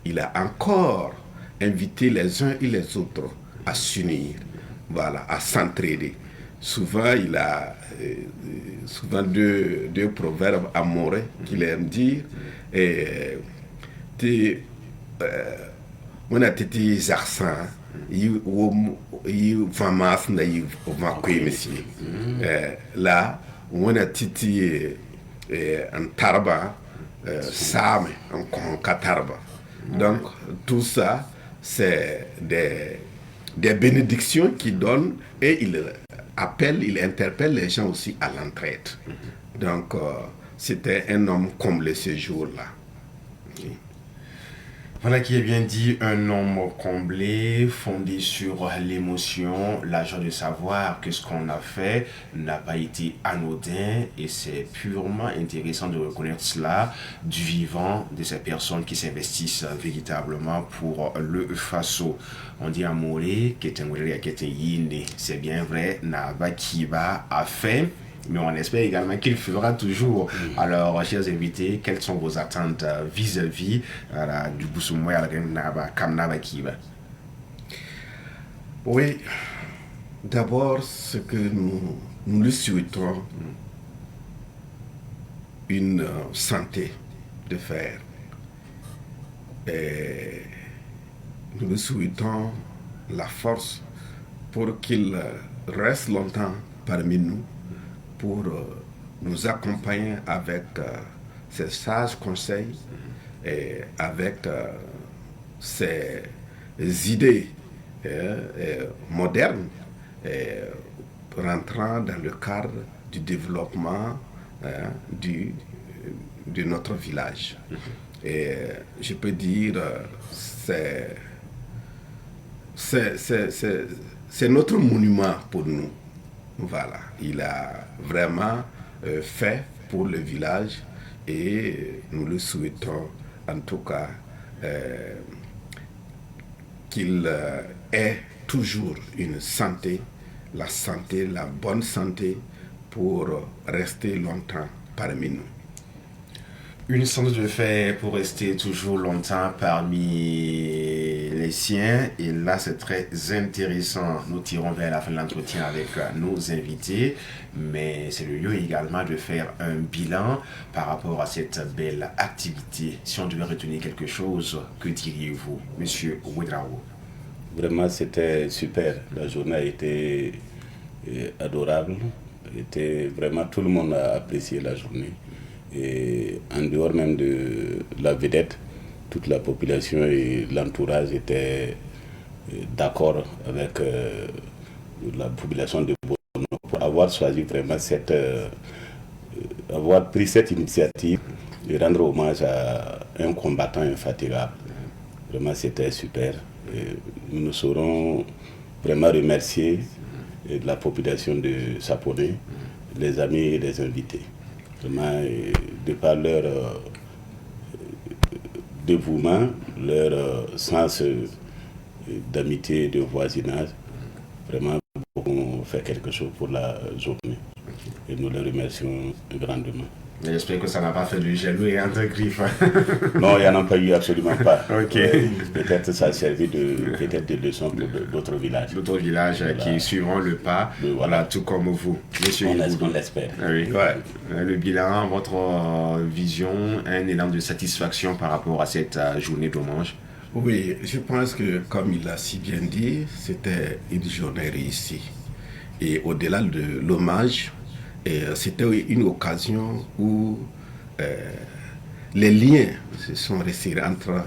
il a encore invité les uns et les autres à s'unir, voilà, à s'entraider. Souvent, il a deux proverbes amoureux qu'il aime dire. on a été zarsan, il vraiment là, on a été en tarba, same, en katarba. Donc, tout ça, c'est des bénédictions qu'il donne et il interpelle les gens aussi à l'entraide. Donc, c'était un homme comblé ce jour-là. Okay. Voilà qui est bien dit, un homme comblé, fondé sur l'émotion, la joie de savoir que ce qu'on a fait n'a pas été anodin et c'est purement intéressant de reconnaître cela du vivant de ces personnes qui s'investissent véritablement pour le Faso. On dit Amoré, c'est bien vrai, Naba Kiba a fait. Mais on espère également qu'il fera toujours. Alors, chers invités, quelles sont vos attentes vis-à-vis du Boussoumoué à la Kamnaba Kiba? Oui, d'abord, ce que nous lui souhaitons, une santé de fer. Et nous lui souhaitons la force pour qu'il reste longtemps parmi nous, pour nous accompagner avec ses sages conseils et avec ses idées modernes rentrant dans le cadre du développement de notre village. Et je peux dire, c'est notre monument pour nous. Voilà, il a vraiment fait pour le village et nous le souhaitons en tout cas qu'il ait toujours une santé, la bonne santé pour rester longtemps parmi nous. Une santé de fer pour rester toujours longtemps parmi les siens. Et là, c'est très intéressant. Nous tirons vers la fin de l'entretien avec nos invités. Mais c'est le lieu également de faire un bilan par rapport à cette belle activité. Si on devait retenir quelque chose, que diriez-vous, Monsieur Ouedraogo? Vraiment, c'était super. La journée a été adorable. Vraiment, tout le monde a apprécié la journée. Et en dehors même de la vedette, toute la population et l'entourage étaient d'accord avec la population de Borno pour avoir choisi vraiment avoir pris cette initiative de rendre hommage à un combattant infatigable. Vraiment, c'était super. Et nous nous saurons vraiment remercier la population de Sapone, les amis et les invités. Vraiment, de par leur dévouement, leur sens d'amitié et de voisinage, vraiment, beaucoup fait quelque chose pour la journée. Et nous les remercions grandement. J'espère que ça n'a pas fait du jaloux et entre griffes. Non, il n'y en a pas eu absolument pas. Ok. Peut-être ça a servi de leçon pour d'autres villages. D'autres villages voilà. Qui suivront le pas, voilà, tout comme vous. Monsieur on l'espère. Oui. Ouais. Le bilan, votre vision, un élan de satisfaction par rapport à cette journée d'hommage? Oui, je pense que, comme il l'a si bien dit, c'était une journée réussie. Et au-delà de l'hommage, c'était une occasion où les liens se sont resserrés entre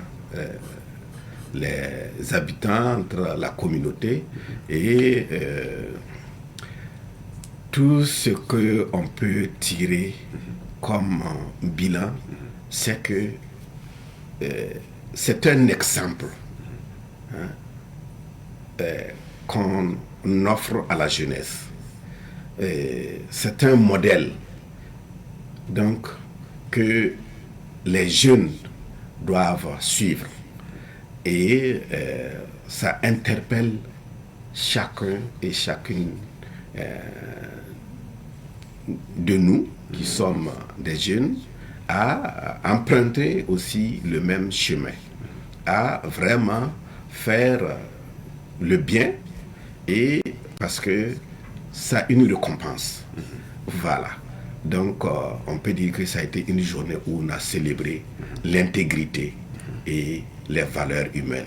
les habitants, entre la communauté et tout ce qu'on peut tirer comme bilan, c'est que c'est un exemple qu'on offre à la jeunesse. C'est un modèle donc que les jeunes doivent suivre et ça interpelle chacun et chacune de nous qui sommes des jeunes à emprunter aussi le même chemin, à vraiment faire le bien et parce que ça a une récompense. Voilà. Donc, on peut dire que ça a été une journée où on a célébré l'intégrité et les valeurs humaines.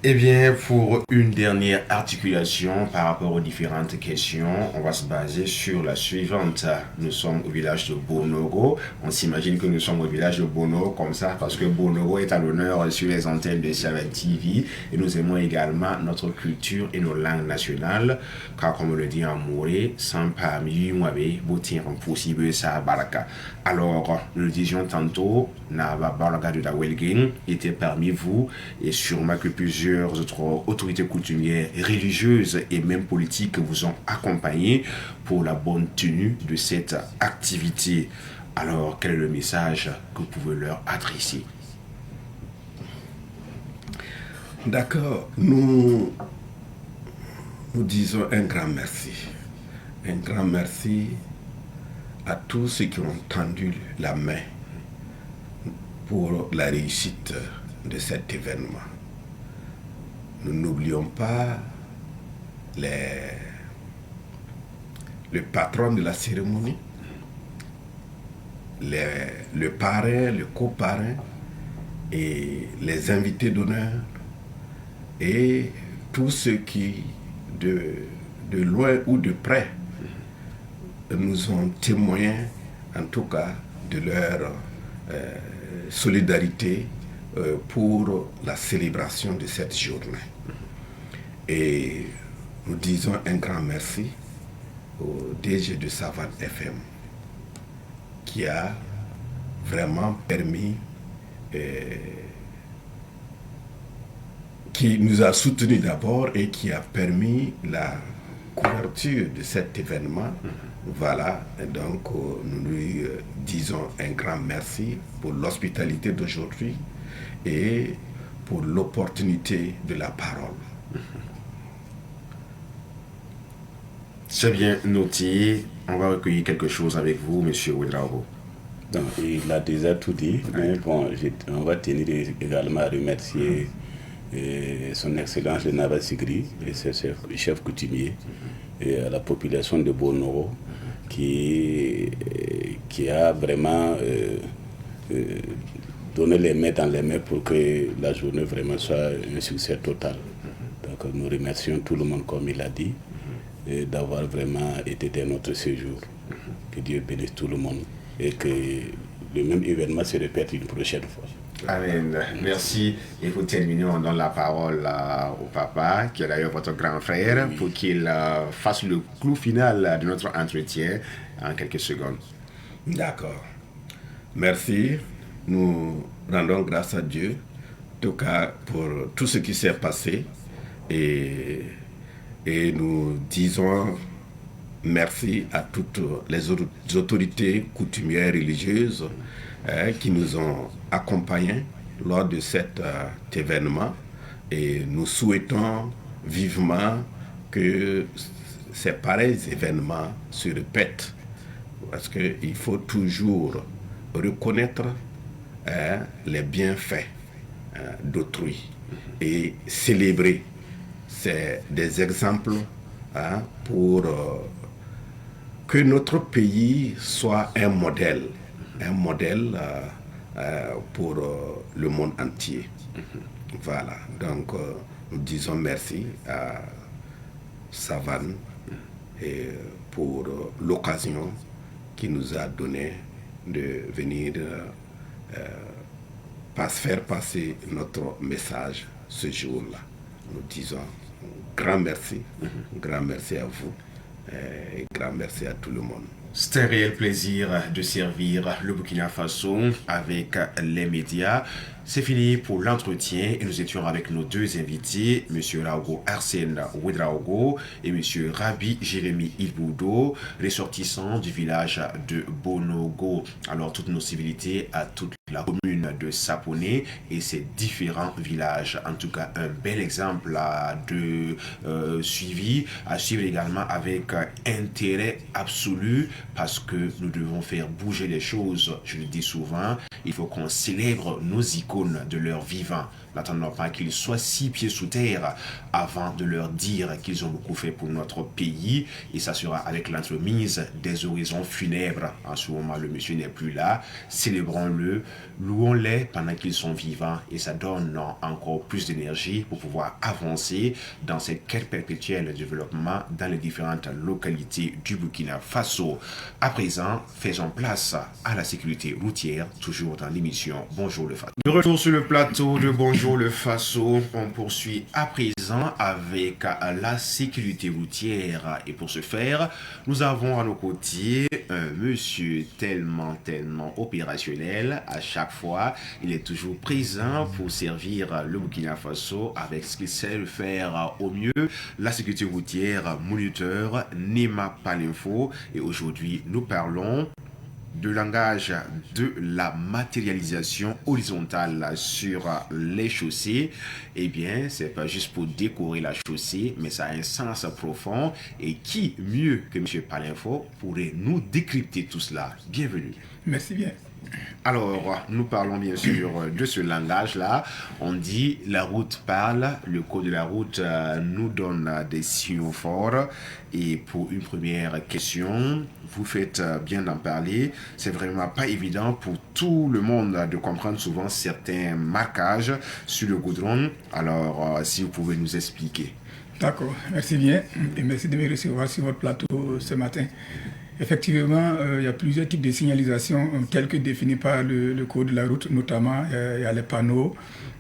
Eh bien, pour une dernière articulation par rapport aux différentes questions, on va se baser sur la suivante. Nous sommes au village de Bonogo. On s'imagine que nous sommes au village de Bono comme ça parce que Bonogo est à l'honneur sur les antennes de Savan TV et nous aimons également notre culture et nos langues nationales car comme on le dit en Moré, sans parmi Mouabe, Boutin possible ça baraka. Alors, nous le disions tantôt, Nava Baraka de Dawelgin était parmi vous et sûrement que plusieurs autres autorités coutumières, religieuses et même politiques vous ont accompagné pour la bonne tenue de cette activité. Alors, quel est le message que vous pouvez leur adresser? D'accord, nous disons un grand merci. Un grand merci à tous ceux qui ont tendu la main pour la réussite de cet événement. Nous n'oublions pas le patron de la cérémonie, le parrain, le coparrain et les invités d'honneur et tous ceux qui, de loin ou de près, nous ont témoigné, en tout cas, de leur solidarité pour la célébration de cette journée. Et nous disons un grand merci au DG de Savan FM qui a vraiment permis, qui nous a soutenus d'abord et qui a permis la couverture de cet événement. Voilà, et donc nous lui disons un grand merci pour l'hospitalité d'aujourd'hui et pour l'opportunité de la parole. C'est bien noté. On va recueillir quelque chose avec vous, M. Ouedraogo. Donc, il a déjà tout dit, mais bon, on va tenir également à remercier son Excellence le Nava Sigri et ses chefs coutumiers et à la population de Bonogo qui a vraiment donné les mains dans les mains pour que la journée vraiment soit un succès total. Donc nous remercions tout le monde comme il a dit d'avoir vraiment été de notre séjour. Que Dieu bénisse tout le monde et que le même événement se répète une prochaine fois. Amen. Merci. Et pour terminer, on donne la parole au papa, qui est d'ailleurs votre grand frère, pour qu'il fasse le clou final de notre entretien en quelques secondes. D'accord. Merci. Nous rendons grâce à Dieu, en tout cas pour tout ce qui s'est passé. Et nous disons merci à toutes les autorités coutumières religieuses qui nous ont accompagnés lors de cet événement. Et nous souhaitons vivement que ces pareils événements se répètent. Parce qu'il faut toujours reconnaître les bienfaits d'autrui et célébrer. C'est des exemples pour que notre pays soit un modèle pour le monde entier. Voilà, donc nous disons merci à Savan et pour l'occasion qui nous a donné de venir faire passer notre message ce jour-là. Nous disons grand merci à vous et grand merci à tout le monde. C'est un réel plaisir de servir le Burkina Faso avec les médias. C'est fini pour l'entretien et nous étions avec nos deux invités, M. Raogo Arsène Ouedraogo et M. Rabi Jérémy Ilboudo, ressortissants du village de Bonogo. Alors, toutes nos civilités à toute la commune de Saponé et ses différents villages. En tout cas, un bel exemple de suivi, à suivre également avec intérêt absolu parce que nous devons faire bouger les choses. Je le dis souvent, il faut qu'on célèbre nos icônes de leur vivant. n'attendons pas qu'ils soient 6 pieds sous terre avant de leur dire qu'ils ont beaucoup fait pour notre pays. Et ça sera avec l'entremise des horizons funèbres. En ce moment, le monsieur n'est plus là. Célébrons-le, louons-les pendant qu'ils sont vivants. Et ça donne encore plus d'énergie pour pouvoir avancer dans cette quête perpétuelle de développement dans les différentes localités du Burkina Faso. À présent, faisons place à la sécurité routière, toujours dans l'émission Bonjour le Faso. De retour sur le plateau de Bonjour le Faso, on poursuit à présent avec la sécurité routière. Et pour ce faire, nous avons à nos côtés un monsieur tellement opérationnel. À chaque fois, il est toujours présent pour servir le Burkina Faso avec ce qu'il sait faire au mieux. La sécurité routière, moniteur Nema Palinfo. Et aujourd'hui, nous parlons de langage de la matérialisation horizontale sur les chaussées. Eh bien, c'est pas juste pour décorer la chaussée, mais ça a un sens profond. Et qui mieux que M. Palinfo pourrait nous décrypter tout cela? Bienvenue. Merci bien. Alors, nous parlons bien sûr de ce langage-là. On dit la route parle, le code de la route nous donne des signaux forts. Et pour une première question, vous faites bien d'en parler. C'est vraiment pas évident pour tout le monde de comprendre souvent certains marquages sur le goudron. Alors, si vous pouvez nous expliquer. D'accord, merci bien et merci de me recevoir sur votre plateau ce matin. Effectivement, il y a plusieurs types de signalisation, tels que définis par le code de la route, notamment il y a les panneaux,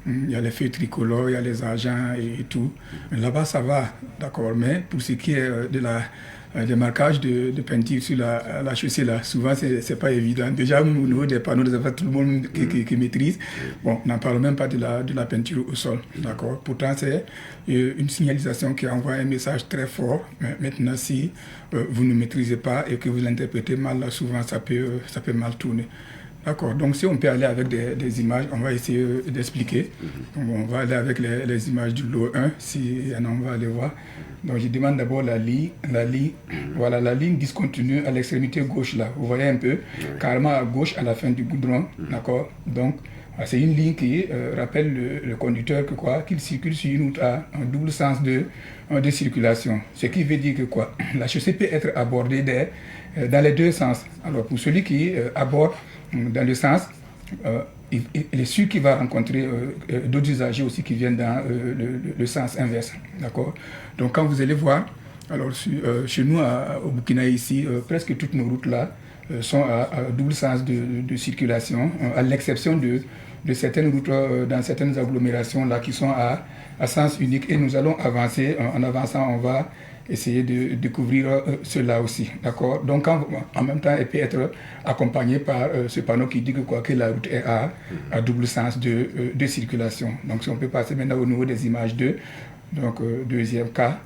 il y a les feux tricolores, il y a les agents et tout. Là-bas, ça va, d'accord, mais pour ce qui est des marquages de peinture sur la chaussée, là, souvent, c'est pas évident. Déjà, au niveau des panneaux, tout le monde qui maîtrise. Bon, on n'en parle même pas de la peinture au sol, d'accord. Pourtant, c'est une signalisation qui envoie un message très fort. Maintenant, si vous ne maîtrisez pas et que vous l'interprétez mal, là, souvent, ça peut mal tourner. D'accord, donc si on peut aller avec des images, on va essayer d'expliquer. Donc, on va aller avec les images du lot 1, si on va aller voir. Donc je demande d'abord la ligne, voilà, la ligne discontinue à l'extrémité gauche là, vous voyez un peu, carrément à gauche à la fin du goudron, d'accord. Donc c'est une ligne qui rappelle le conducteur qu'il circule sur une route à un double sens de circulation. Ce qui veut dire que quoi, la chaussée peut être abordée dans les deux sens. Alors pour celui qui aborde dans le sens, il est sûr qu'il va rencontrer d'autres usagers aussi qui viennent dans le sens inverse. D'accord. Donc quand vous allez voir, alors chez nous au Burkina ici, presque toutes nos routes là sont à double sens de circulation, à l'exception de certaines routes dans certaines agglomérations là qui sont à sens unique. Et nous allons avancer. En avançant, on va essayer de découvrir cela aussi, d'accord. Donc en même temps, elle peut être accompagnée par ce panneau qui dit que la route est à double sens de circulation. Donc si on peut passer maintenant au niveau des images 2, donc deuxième cas.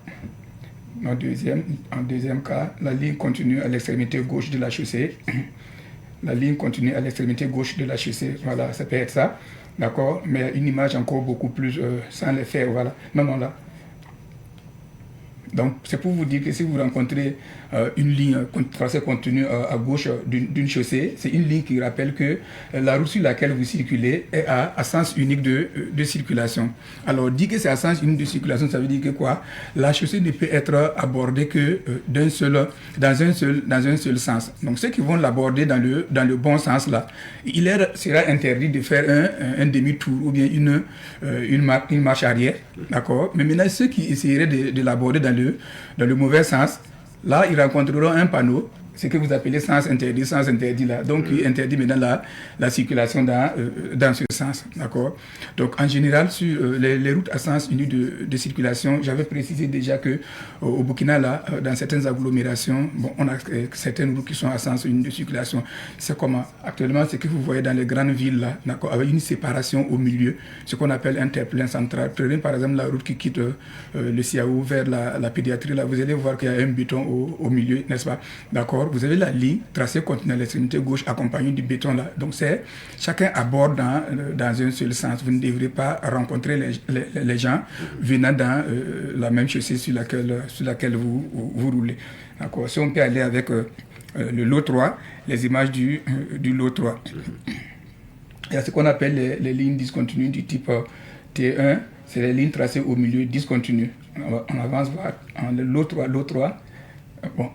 En deuxième cas, la ligne continue à l'extrémité gauche de la chaussée. La ligne continue à l'extrémité gauche de la chaussée, voilà, ça peut être ça, d'accord. Mais une image encore beaucoup plus sans les faire, voilà. Non, là. Donc, c'est pour vous dire que si vous rencontrez une ligne tracée continue à gauche d'une chaussée, c'est une ligne qui rappelle que la route sur laquelle vous circulez est à sens unique de circulation. Alors, dire que c'est à sens unique de circulation, ça veut dire que quoi? La chaussée ne peut être abordée que dans un seul sens. Donc, ceux qui vont l'aborder dans le bon sens, là, il sera interdit de faire un demi-tour ou bien une marche arrière, d'accord? Mais maintenant, ceux qui essaieraient de l'aborder dans le mauvais sens, là, ils rencontreront un panneau, ce que vous appelez sens interdit là. Donc, il interdit maintenant la circulation dans ce sens, d'accord. Donc, en général, sur les routes à sens unique de circulation, j'avais précisé déjà que au Burkina, là, dans certaines agglomérations, bon, on a certaines routes qui sont à sens unique de circulation. C'est comment? Actuellement, ce que vous voyez dans les grandes villes, là, d'accord, avec une séparation au milieu, ce qu'on appelle un terre-plein central. Prenez par exemple la route qui quitte le Siaou vers la pédiatrie, là, vous allez voir qu'il y a un béton au milieu, n'est-ce pas? D'accord. Vous avez la ligne tracée continue à l'extrémité gauche accompagnée du béton là. Donc chacun aborde dans un seul sens. Vous ne devrez pas rencontrer les gens venant dans la même chaussée sur laquelle vous roulez. D'accord. Si on peut aller avec le lot 3, les images du lot 3. Il y a ce qu'on appelle les lignes discontinues du type T1, c'est les lignes tracées au milieu discontinues. On avance vers l'O3. Bon,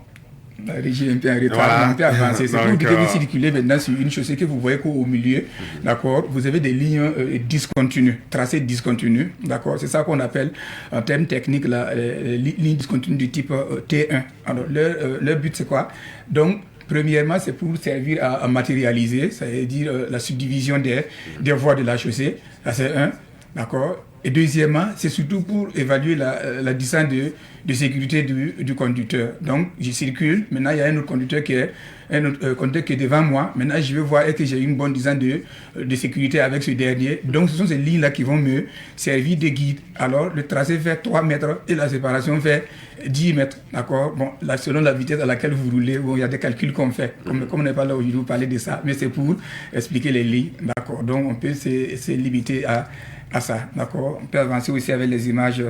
la régie est un peu en retard, Voilà. on peut avancer. C'est pour Donc, dire que vous circulez maintenant sur une chaussée que vous voyez qu'au milieu, d'accord, vous avez des lignes discontinues, tracées discontinues, d'accord. C'est ça qu'on appelle, en termes techniques, les lignes discontinues du type T1. Alors, leur but, c'est quoi? Donc, premièrement, c'est pour servir à matérialiser, c'est-à-dire la subdivision des voies de la chaussée. Ça, c'est un, d'accord. Et deuxièmement, c'est surtout pour évaluer la distance de sécurité du conducteur. Donc, je circule. Maintenant, il y a un autre conducteur qui est devant moi. Maintenant, je vais voir que j'ai une bonne distance de sécurité avec ce dernier. Donc, ce sont ces lignes-là qui vont me servir de guide. Alors, le tracé fait 3 mètres et la séparation fait 10 mètres. D'accord? Bon, là, selon la vitesse à laquelle vous roulez, bon, il y a des calculs qu'on fait. Comme on n'est pas là aujourd'hui pour parler de ça, mais c'est pour expliquer les lignes. D'accord? Donc, on peut se limiter à ça, d'accord. On peut avancer aussi avec les images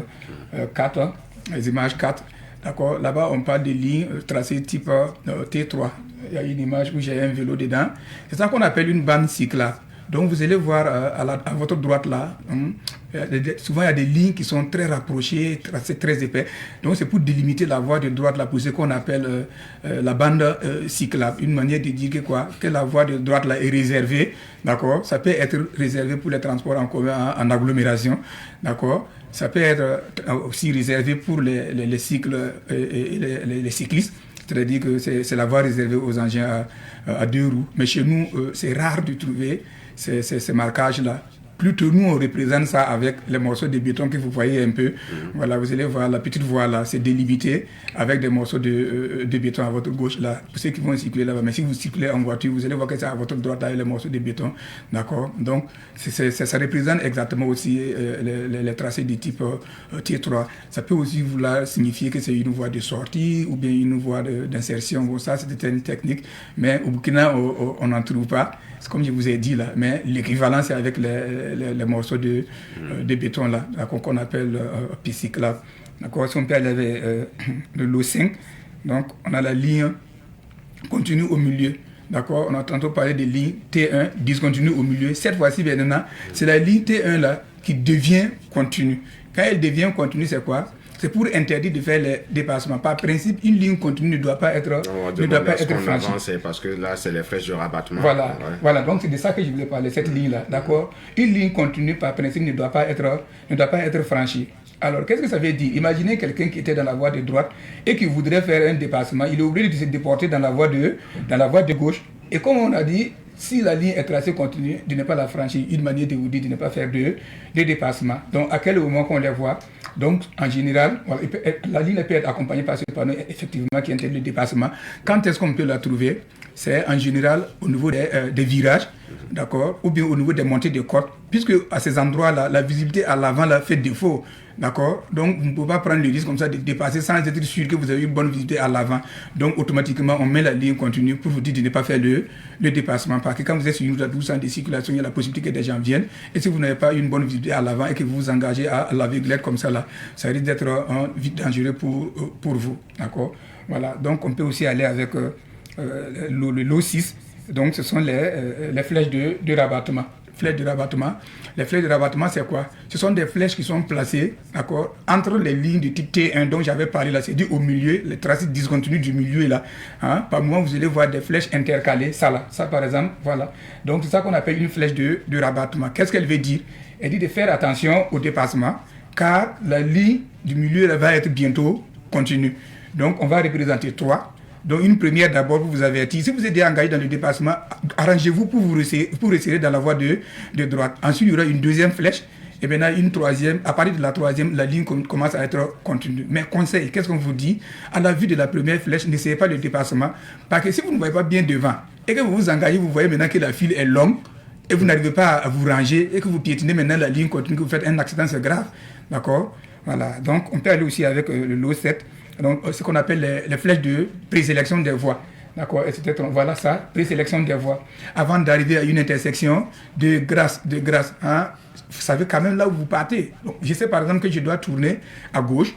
4, les images 4, d'accord. Là-bas, on parle de lignes tracées type T3. Il y a une image où j'ai un vélo dedans. C'est ça qu'on appelle une bande cyclable. Donc, vous allez voir à votre droite là, souvent il y a des lignes qui sont très rapprochées, tracées très épais. Donc, c'est pour délimiter la voie de droite là, pour ce qu'on appelle la bande cyclable. Une manière de dire que la voie de droite là est réservée, d'accord. Ça peut être réservé pour les transports en commun en agglomération, d'accord. Ça peut être aussi réservé pour les cycles et les cyclistes. C'est-à-dire que c'est la voie réservée aux engins à 2 roues. Mais chez nous, c'est rare de trouver ces marquages-là. Plutôt, nous, on représente ça avec les morceaux de béton que vous voyez un peu. Voilà, vous allez voir la petite voie là, c'est délimité avec des morceaux de béton à votre gauche là. Pour ceux qui vont circuler là-bas. Mais si vous circulez en voiture, vous allez voir que c'est à votre droite là, les morceaux de béton. D'accord? Donc, ça représente exactement aussi les tracés du type T3. Ça peut aussi vouloir signifier que c'est une voie de sortie ou bien une voie d'insertion. Bon, ça, c'est une technique. Mais au Burkina, on n'en trouve pas. C'est comme je vous ai dit là, mais l'équivalent c'est avec les morceaux de béton là, qu'on appelle piste cyclable. D'accord, si on peut aller avec le lot 5, donc on a la ligne continue au milieu. D'accord, on a tantôt parlé de ligne T1 discontinue au milieu. Cette fois-ci maintenant, c'est la ligne T1 là qui devient continue. Quand elle devient continue, c'est quoi? C'est pour interdire de faire les dépassements. Par principe, une ligne continue ne doit pas être franchie. Parce que là, c'est les flèches de rabattement. Voilà, voilà. Donc c'est de ça que je voulais parler, cette ligne-là, d'accord. Une ligne continue, par principe, ne doit pas être franchie. Alors, qu'est-ce que ça veut dire? Imaginez quelqu'un qui était dans la voie de droite et qui voudrait faire un dépassement. Il est obligé de se déporter dans la voie de gauche. Et comme on a dit, si la ligne est tracée continue, de ne pas la franchir, une manière de vous dire de ne pas faire de dépassement. Donc, à quel moment qu'on les voit? Donc, en général, voilà, la ligne peut être accompagnée par ce panneau, effectivement, qui interdit le dépassement. Quand est-ce qu'on peut la trouver? C'est en général au niveau des virages, d'accord, ou bien au niveau des montées de côte, puisque à ces endroits-là, la visibilité à l'avant là, fait défaut. D'accord? Donc, vous ne pouvez pas prendre le risque comme ça de dépasser sans être sûr que vous avez une bonne visibilité à l'avant. Donc, automatiquement, on met la ligne continue pour vous dire de ne pas faire le dépassement. Parce que quand vous êtes sur une route à 12 ans de circulation, il y a la possibilité que des gens viennent. Et si vous n'avez pas une bonne visibilité à l'avant et que vous vous engagez à l'aveuglette comme ça, là, ça risque d'être vite dangereux pour vous. D'accord? Voilà. Donc, on peut aussi aller avec le lot 6. Donc, ce sont les flèches de rabattement. Flèches de rabattement. Les flèches de rabattement, c'est quoi? Ce sont des flèches qui sont placées, d'accord, entre les lignes du type T1 dont j'avais parlé là, c'est dit au milieu, les tracés discontinus du milieu là. Hein? Par moment, vous allez voir des flèches intercalées, ça là, ça par exemple, voilà. Donc c'est ça qu'on appelle une flèche de rabattement. Qu'est-ce qu'elle veut dire? Elle dit de faire attention au dépassement, car la ligne du milieu là, va être bientôt continue. Donc on va représenter 3. Donc une première d'abord pour vous avertir. Si vous êtes déjà engagé dans le dépassement, arrangez-vous pour resserrer dans la voie de droite. Ensuite, il y aura une deuxième flèche. Et maintenant, une troisième. À partir de la troisième, la ligne commence à être continue. Mais conseil, qu'est-ce qu'on vous dit? À la vue de la première flèche, n'essayez pas le dépassement. Parce que si vous ne voyez pas bien devant et que vous vous engagez, vous voyez maintenant que la file est longue et vous n'arrivez pas à vous ranger et que vous piétinez maintenant la ligne continue, que vous faites un accident, c'est grave. D'accord? Voilà. Donc, on peut aller aussi avec le lot 7. Donc, ce qu'on appelle les flèches de présélection des voies. D'accord, etc. Voilà ça, présélection des voies. Avant d'arriver à une intersection de grâce, hein, vous savez quand même là où vous partez. Donc, je sais par exemple que je dois tourner à gauche,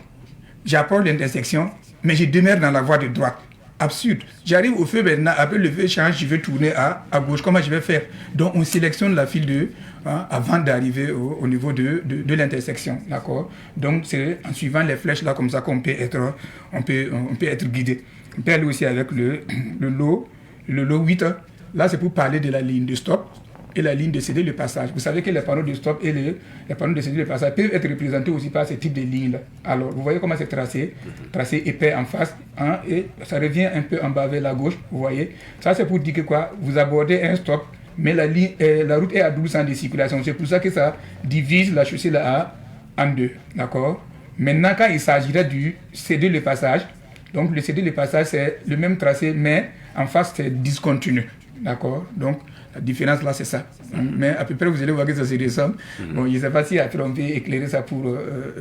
j'approche l'intersection, mais je demeure dans la voie de droite. Absurde. J'arrive au feu maintenant, après le feu change, je vais tourner à gauche. Comment je vais faire? Donc, on sélectionne la file avant d'arriver au niveau de l'intersection, d'accord. Donc c'est en suivant les flèches là comme ça qu'on peut être guidé. On peut aller aussi avec le lot 8. Là c'est pour parler de la ligne de stop et la ligne de céder le passage. Vous savez que les panneaux de stop et les panneaux de céder le passage peuvent être représentés aussi par ce type de lignes là. Alors vous voyez comment c'est tracé épais en face, et ça revient un peu en bas vers la gauche, vous voyez. Ça c'est pour dire que quoi, vous abordez un stop, mais la route est à double sens de circulation. C'est pour ça que ça divise la chaussée là en deux, d'accord. Maintenant quand il s'agirait du céder le passage, donc le céder le passage c'est le même tracé, mais en face c'est discontinu, d'accord. Donc la différence là c'est ça. Mais à peu près vous allez voir que ça se ressemble. Bon, je ne sais pas si après on peut éclairer ça pour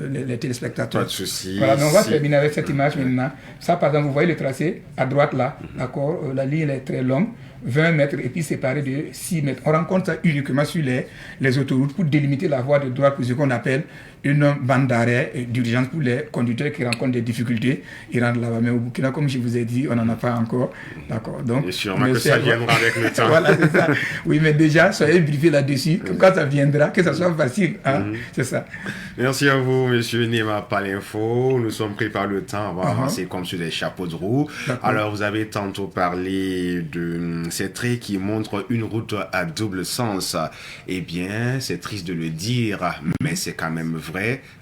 les téléspectateurs. Pas de souci. Voilà, donc on va terminer avec cette image maintenant. Ça par exemple, vous voyez le tracé à droite là, d'accord. La ligne elle est très longue, 20 mètres et puis séparée de 6 mètres. On rencontre ça uniquement sur les autoroutes pour délimiter la voie de droite pour ce qu'on appelle une bande d'arrêt d'urgence pour les conducteurs qui rencontrent des difficultés. Ils rentrent là-bas. Mais au Burkina, comme je vous ai dit, on n'en a pas encore. D'accord. Donc, et sûrement que ça viendra avec le temps. Voilà, c'est ça. Oui, mais déjà, soyez briefés là-dessus. Quand ça viendra, que ça soit facile. C'est ça. Merci à vous, monsieur Nema Palinfo. Nous sommes pris par le temps. On va avancer comme sur des chapeaux de roue. Alors, vous avez tantôt parlé de ces traits qui montrent une route à double sens. Eh bien, c'est triste de le dire, mais c'est quand même vrai.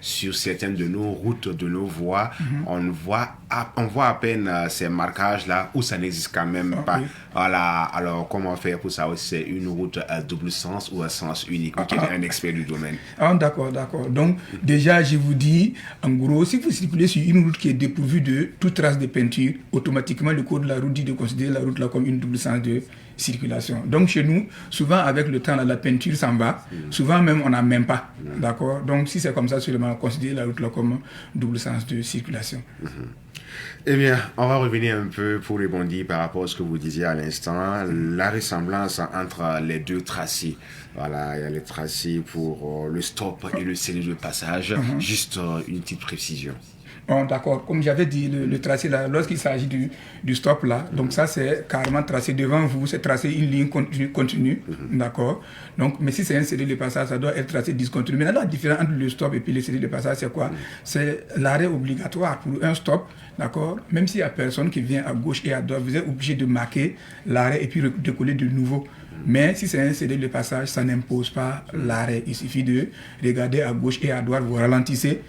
Sur certaines de nos routes, de nos voies, on voit à peine ces marquages-là où ça n'existe quand même pas. Voilà. Alors, comment faire pour savoir si c'est une route à double sens ou à sens unique? Qui est un expert du domaine. D'accord. Donc, déjà, je vous dis, en gros, si vous circulez sur une route qui est dépourvue de toute trace de peinture, automatiquement, le code de la route dit de considérer la route là comme une double sens de circulation. Donc, chez nous, souvent, avec le temps, là, la peinture s'en va. Souvent, même, on n'a même pas. D'accord. Donc, si c'est comme ça, seulement, considérer la route là comme double sens de circulation. Eh bien, on va revenir un peu pour rebondir par rapport à ce que vous disiez à l'instant, la ressemblance entre les deux tracés. Voilà, il y a les tracés pour le stop et le céder de passage. Juste une petite précision. D'accord. Comme j'avais dit, le tracé là, lorsqu'il s'agit du stop là, donc ça c'est carrément tracé devant vous, c'est tracé une ligne continue, d'accord. Donc, mais si c'est un cédé de passage, ça doit être tracé discontinu. Maintenant, la différence entre le stop et puis le cédé de passage, c'est quoi? C'est l'arrêt obligatoire pour un stop, d'accord. Même s'il y a personne qui vient à gauche et à droite, vous êtes obligé de marquer l'arrêt et puis décoller de nouveau. Mais si c'est un cédé de passage, ça n'impose pas l'arrêt. Il suffit de regarder à gauche et à droite, vous ralentissez.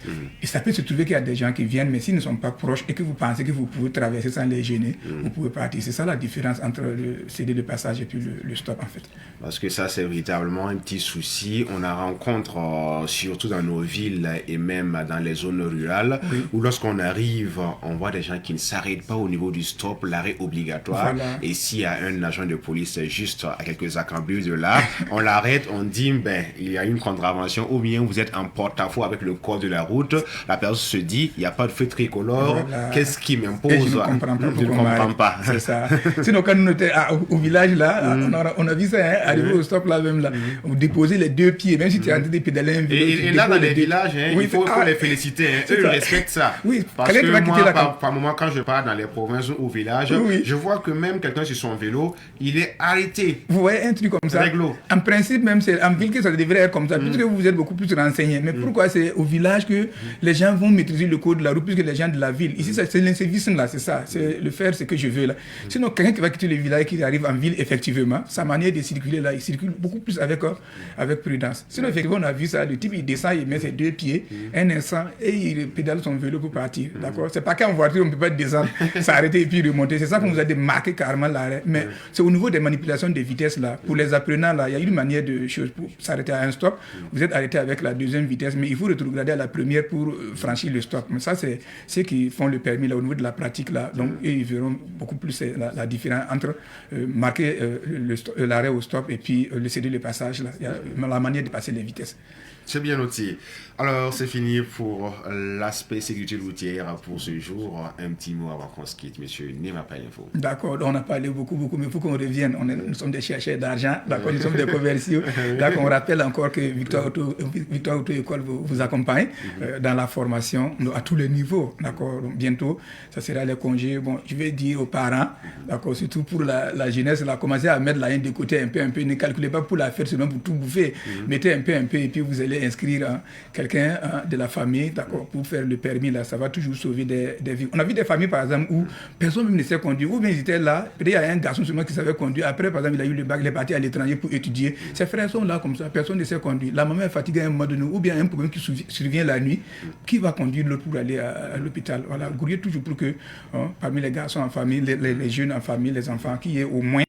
Et ça peut se trouver qu'il y a des gens qui viennent, mais s'ils ne sont pas proches et que vous pensez que vous pouvez traverser sans les gêner, vous pouvez partir. C'est ça la différence entre le cédé de passage et puis le stop en fait. Parce que ça, c'est véritablement un petit souci. On en rencontre surtout dans nos villes et même dans les zones rurales, où lorsqu'on arrive, on voit des gens qui ne s'arrêtent pas au niveau du stop, l'arrêt obligatoire. Voilà. Et s'il y a un agent de police juste à quelques accambus de là, on l'arrête, on dit, il y a une contravention, ou bien vous êtes en porte-à-faux avec le code de la route. La personne se dit, il n'y a pas de feu tricolore, qu'est-ce qui m'impose? Je ne comprends pas. Je ne comprends pas. C'est ça. Sinon, quand nous étions au village là, on a vu ça, arriver au stop là même là, vous déposez les deux pieds, même si tu es en train de pédaler un vélo. Et là, dans les villages, il faut les féliciter. Eux, ils respectent ça. Oui, parce que moi, par moment, quand je pars dans les provinces ou au village, je vois que même quelqu'un sur son vélo, il est arrêté. Vous voyez un truc comme ça. Réglo. En principe, même c'est en ville que ça devrait être comme ça, puisque vous êtes beaucoup plus renseignés. Mais pourquoi c'est au village que les gens vont maîtriser le code de la route plus que les gens de la ville? Ici, c'est l'inservice là, c'est ça. C'est le faire ce que je veux là. Sinon, quelqu'un qui va quitter le village, qui arrive en ville, effectivement, sa manière de circuler là, il circule beaucoup plus avec prudence. Sinon, effectivement, on a vu ça, le type il descend, il met ses deux pieds, un instant, et il pédale son vélo pour partir. D'accord? C'est pas qu'en voiture, on ne peut pas descendre, s'arrêter et puis remonter. C'est ça qu'on vous a démarqué carrément l'arrêt. Mais c'est au niveau des manipulations de vitesse là. Pour les apprenants là, il y a une manière de chose pour s'arrêter à un stop. Vous êtes arrêté avec la deuxième vitesse, mais il faut rétrograder à la première pour franchir le stop. Mais ça, c'est ceux qui font le permis là, au niveau de la pratique là. Donc, ils verront beaucoup plus la différence entre marquer l'arrêt au stop et puis le céder le passage là. Il y a la manière de passer les vitesses. C'est bien noté. Alors, c'est fini pour l'aspect sécurité routière pour ce jour. Un petit mot avant qu'on se quitte, monsieur Nema Palinfo. D'accord, on a parlé beaucoup, mais il faut qu'on revienne. Nous sommes des chercheurs d'argent, d'accord, nous sommes des commerciaux. D'accord, on rappelle encore que Victoire Auto École vous accompagne dans la formation à tous les niveaux. D'accord, donc bientôt, ça sera les congés. Bon, je vais dire aux parents, d'accord, surtout pour la jeunesse, là, commencez à mettre la haine de côté un peu. Ne calculez pas pour la faire seulement pour tout bouffer. Mettez un peu, et puis vous allez inscrire quelqu'un de la famille, d'accord, pour faire le permis, là, ça va toujours sauver des vies. On a vu des familles, par exemple, où personne même ne sait conduire, ou bien ils étaient là, peut-être il y a un garçon seulement qui savait conduire, après, par exemple, il a eu le bac, il est parti à l'étranger pour étudier. Ses frères sont là comme ça, personne ne sait conduire. La maman est fatiguée à un moment donné, ou bien un problème qui survient la nuit, qui va conduire l'autre pour aller à l'hôpital. Voilà, grouillez toujours pour que, parmi les garçons en famille, les jeunes en famille, les enfants, qu'il y ait au moins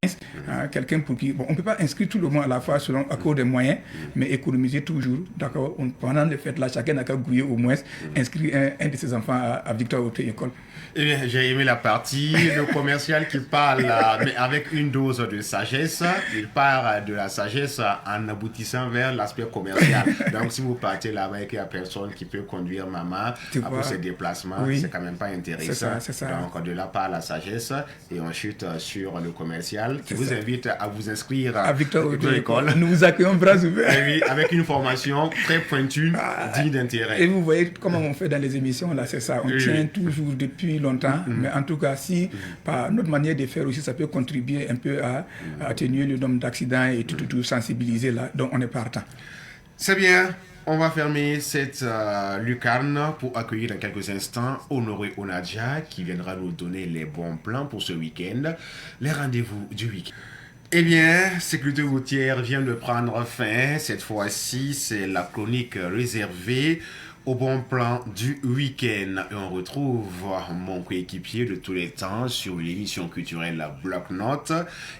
quelqu'un pour qui... Bon, on ne peut pas inscrire tout le monde à la fois à cause des moyens, mais économiser toujours, d'accord. Pendant les fêtes là, chacun n'a qu'à grouiller au moins, inscrire un de ses enfants à Victoire Auto École. Eh bien, j'ai aimé la partie, le commercial qui parle, mais avec une dose de sagesse. Il part de la sagesse en aboutissant vers l'aspect commercial. Donc, si vous partez là-bas et qu'il n'y a personne qui peut conduire maman pour ses déplacements, c'est quand même pas intéressant. C'est ça. Donc, de là part la sagesse et ensuite sur le commercial qui vous invite à vous inscrire à Victoire Auto École. Nous vous accueillons bras ouverts. Oui, avec une formation très pointue, digne d'intérêt. Et vous voyez comment on fait dans les émissions, là, c'est ça. On tient toujours depuis longtemps, mais en tout cas, si par notre manière de faire aussi, ça peut contribuer un peu à atténuer le nombre d'accidents et tout sensibiliser là, donc on est partant. C'est bien. On va fermer cette lucarne pour accueillir dans quelques instants Honoré Onadia qui viendra nous donner les bons plans pour ce week-end, les rendez-vous du week-end. Eh bien, Sécurité routière vient de prendre fin. Cette fois-ci, c'est la chronique réservée au bon plan du week-end. Et on retrouve mon coéquipier de tous les temps sur l'émission culturelle La Bloc-Notes.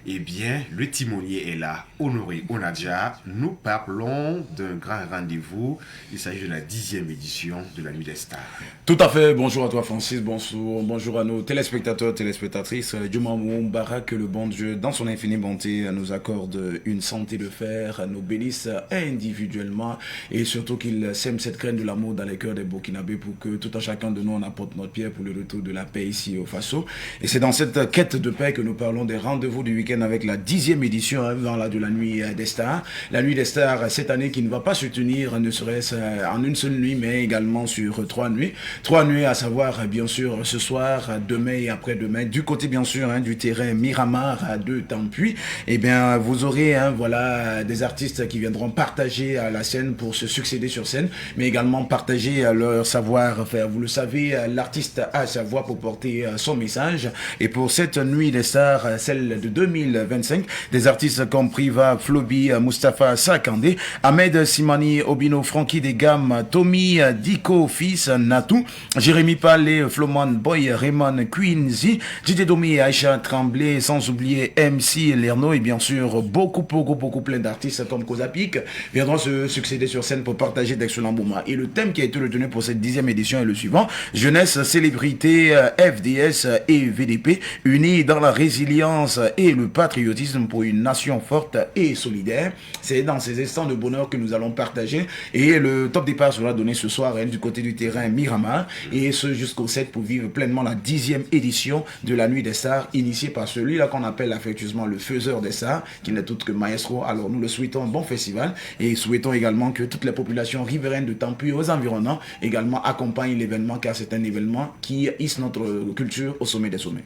Eh bien, le timonier est là, Honoré Onadia. Nous parlons d'un grand rendez-vous. Il s'agit de la 10e édition de la Nuit des Stars. Tout à fait. Bonjour à toi, Francis. Bonjour à nos téléspectateurs, téléspectatrices. Dieu m'embarque que le bon Dieu, dans son infinie bonté, nous accorde une santé de fer, nous bénisse individuellement et surtout qu'il sème cette graine de l'amour dans les cœurs des Burkinabés pour que tout un chacun de nous on apporte notre pierre pour le retour de la paix ici au Faso. Et c'est dans cette quête de paix que nous parlons des rendez-vous du week-end avec la 10e édition de la Nuit des Stars. La Nuit des Stars cette année qui ne va pas se tenir ne serait-ce en une seule nuit mais également sur 3 nuits. 3 nuits à savoir bien sûr ce soir, demain et après-demain du côté bien sûr du terrain Miramar de Tampuy. Et bien vous aurez des artistes qui viendront partager la scène pour se succéder sur scène mais également partager leur savoir-faire. Vous le savez, l'artiste a sa voix pour porter son message. Et pour cette Nuit des Stars, celle de 2025, des artistes comme Priva, Flobi, Mustapha Sakandé, Ahmed Simani, Obino, Frankie Degam, Tommy, Diko, Fils, Natou, Jérémy Palais, Floman Boy, Raymond Quincy, Didier Domi et Aïcha Tremblay, sans oublier MC Lerno et bien sûr beaucoup plein d'artistes comme Kozapik viendront se succéder sur scène pour partager d'excellents moments. Et le thème qui a été retenu pour cette 10e édition est le suivant: jeunesse, célébrité, FDS et VDP, unis dans la résilience et le patriotisme pour une nation forte et solidaire. C'est dans ces instants de bonheur que nous allons partager et le top départ sera donné ce soir du côté du terrain Miramar et ce jusqu'au 7 pour vivre pleinement la 10e édition de la Nuit des Stars initiée par celui-là qu'on appelle affectueusement le faiseur des stars qui n'est autre que Maestro. Alors nous le souhaitons un bon festival et souhaitons également que toutes les populations riveraines de Tampuy aux environnants également accompagnent l'événement car c'est un événement qui hisse notre culture au sommet des sommets.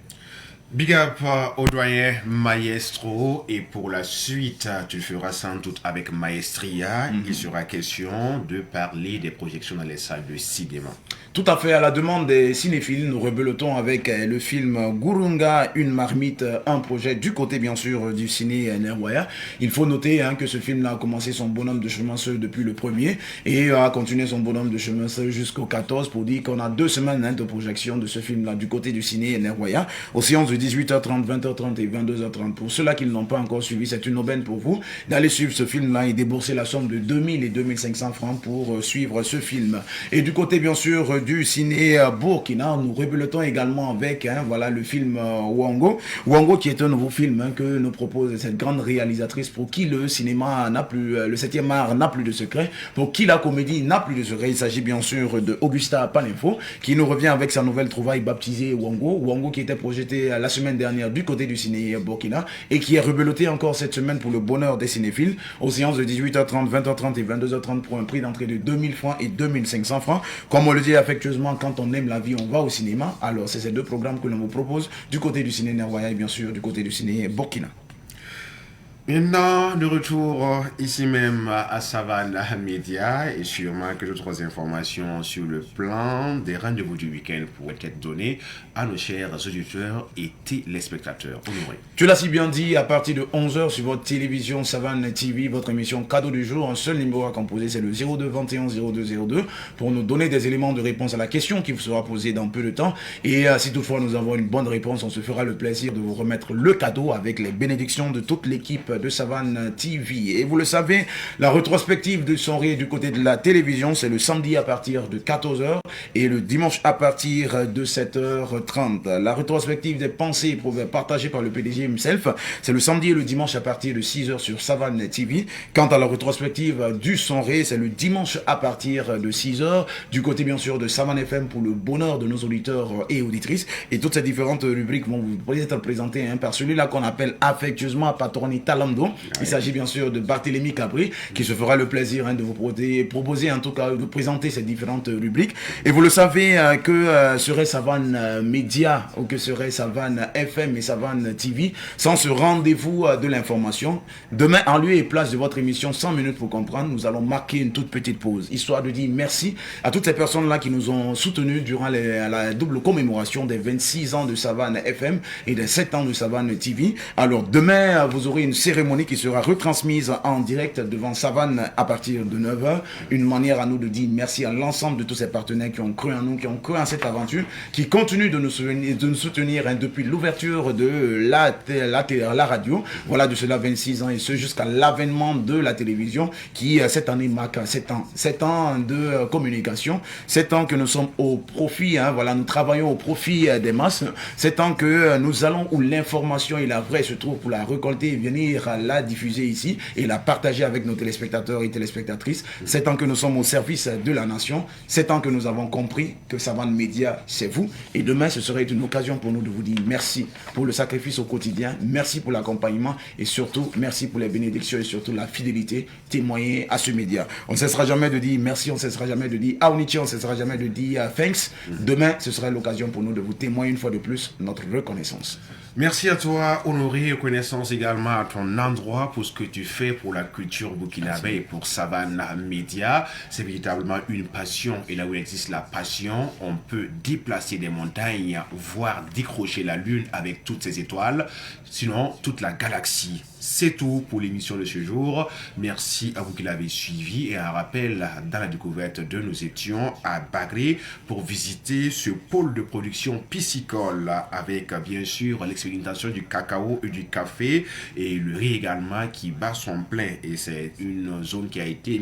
Big up au doyen Maestro et pour la suite tu le feras sans doute avec Maestria. Il sera question de parler des projections dans les salles de cinéma. Tout à fait, à la demande des cinéphiles, nous rebelotons avec le film Gurunga, une marmite, un projet du côté bien sûr du ciné Nerwaya. Il faut noter que ce film-là a commencé son bonhomme de chemin seul depuis le 1er et a continué son bonhomme de chemin seul jusqu'au 14 pour dire qu'on a 2 semaines de projection de ce film-là du côté du ciné Nerwaya. Aux séances de 18h30, 20h30 et 22h30. Pour ceux-là qui ne l'ont pas encore suivi, c'est une aubaine pour vous d'aller suivre ce film-là et débourser la somme de 2000 et 2500 francs pour suivre ce film. Et du côté, bien sûr, du ciné Burkina, nous rebelotons également avec voilà, le film Wango. Wango qui est un nouveau film que nous propose cette grande réalisatrice pour qui le cinéma n'a plus, le 7e art n'a plus de secret, pour qui la comédie n'a plus de secret. Il s'agit bien sûr de Augusta Palinfo qui nous revient avec sa nouvelle trouvaille baptisée Wango. Wango qui était projeté la semaine dernière du côté du ciné Burkina et qui est rebeloté encore cette semaine pour le bonheur des cinéphiles aux séances de 18h30, 20h30 et 22h30 pour un prix d'entrée de 2000 francs et 2500 francs. Comme on le dit affectueusement, quand on aime la vie, on va au cinéma. Alors c'est ces deux programmes que l'on vous propose du côté du ciné Nerwaya et bien sûr du côté du ciné Burkina. Maintenant, de retour ici même à Savane Média et sûrement que d'autres informations sur le plan des rendez-vous du week-end pourraient être données à nos chers auditeurs et téléspectateurs. Honoré. Tu l'as si bien dit, à partir de 11h sur votre télévision Savane TV, votre émission Cadeau du jour, un seul numéro à composer, c'est le 02 21 02 02 pour nous donner des éléments de réponse à la question qui vous sera posée dans peu de temps. Et si toutefois nous avons une bonne réponse, on se fera le plaisir de vous remettre le cadeau avec les bénédictions de toute l'équipe de Savane TV. Et vous le savez, la rétrospective de Sonré du côté de la télévision, c'est le samedi à partir de 14h et le dimanche à partir de 7h30. La rétrospective des pensées partagées par le PDG himself, c'est le samedi et le dimanche à partir de 6h sur Savane TV. Quant à la rétrospective du Sonré, c'est le dimanche à partir de 6h du côté bien sûr de Savane FM pour le bonheur de nos auditeurs et auditrices. Et toutes ces différentes rubriques vont vous être présentées par celui-là qu'on appelle affectueusement Patroni Talando. Il s'agit bien sûr de Barthélémy Capri qui se fera le plaisir de vous proposer en tout cas de présenter ces différentes rubriques. Et vous le savez que serait Savane Média ou que serait Savane FM et Savane TV sans ce rendez-vous de l'information. Demain, en lieu et place de votre émission 100 minutes pour comprendre, nous allons marquer une toute petite pause, histoire de dire merci à toutes ces personnes-là qui nous ont soutenus durant la double commémoration des 26 ans de Savane FM et des 7 ans de Savane TV. Alors demain, vous aurez une cérémonie qui sera retransmise en direct devant Savane à partir de 9h. Une manière à nous de dire merci à l'ensemble de tous ces partenaires qui ont cru en nous, qui ont cru en cette aventure, qui continuent de nous soutenir depuis l'ouverture de la radio. Voilà de cela 26 ans et ce jusqu'à l'avènement de la télévision qui cette année marque 7 ans. 7 ans de communication, 7 ans que nous sommes au profit, voilà, nous travaillons au profit des masses, 7 ans que nous allons où l'information et la vraie se trouvent pour la récolter et venir la diffuser ici et la partager avec nos téléspectateurs et téléspectatrices. 7 ans que nous sommes au service de la nation, 7 ans que nous avons compris que Savane Média, c'est vous. Et demain, ce serait une occasion pour nous de vous dire merci pour le sacrifice au quotidien, merci pour l'accompagnement et surtout, merci pour les bénédictions et surtout la fidélité témoignée à ce média. On ne cessera jamais de dire merci, on ne cessera jamais de dire Aunichi, on ne cessera jamais de dire thanks. Demain, ce sera l'occasion pour nous de vous témoigner une fois de plus notre reconnaissance. Merci à toi, Honoré, reconnaissance également à ton endroit pour ce que tu fais pour la culture burkinabé et pour Savane Média. C'est véritablement une passion et là où existe la passion, on peut déplacer des montagnes, voire décrocher la lune avec toutes ses étoiles, sinon toute la galaxie. C'est tout pour l'émission de ce jour. Merci à vous qui l'avez suivi et un rappel, dans la découverte de nous étions à Bagré pour visiter ce pôle de production piscicole avec bien sûr l'expérimentation du cacao et du café et le riz également qui bat son plein et c'est une zone qui a été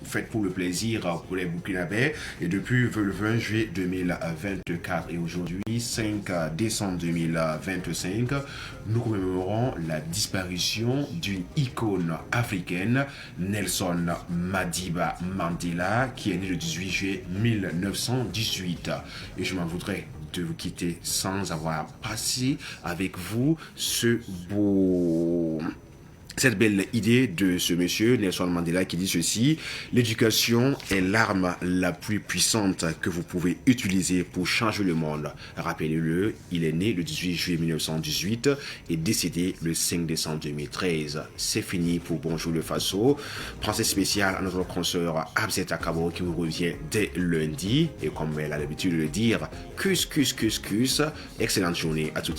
faite pour le plaisir pour les Burkinabés et depuis le 20 juillet 2024 et aujourd'hui 5 décembre 2025 nous commémorons la disparition d'une icône africaine, Nelson Madiba Mandela, qui est né le 18 juillet 1918. Et je m'en voudrais de vous quitter sans avoir passé avec vous cette belle idée de ce monsieur, Nelson Mandela, qui dit ceci: l'éducation est l'arme la plus puissante que vous pouvez utiliser pour changer le monde. Rappelez-le, il est né le 18 juillet 1918 et décédé le 5 décembre 2013. C'est fini pour Bonjour le Faso. Pensée spéciale à notre consoeur Abzet Akabo qui vous revient dès lundi. Et comme elle a l'habitude de le dire, excellente journée à tous.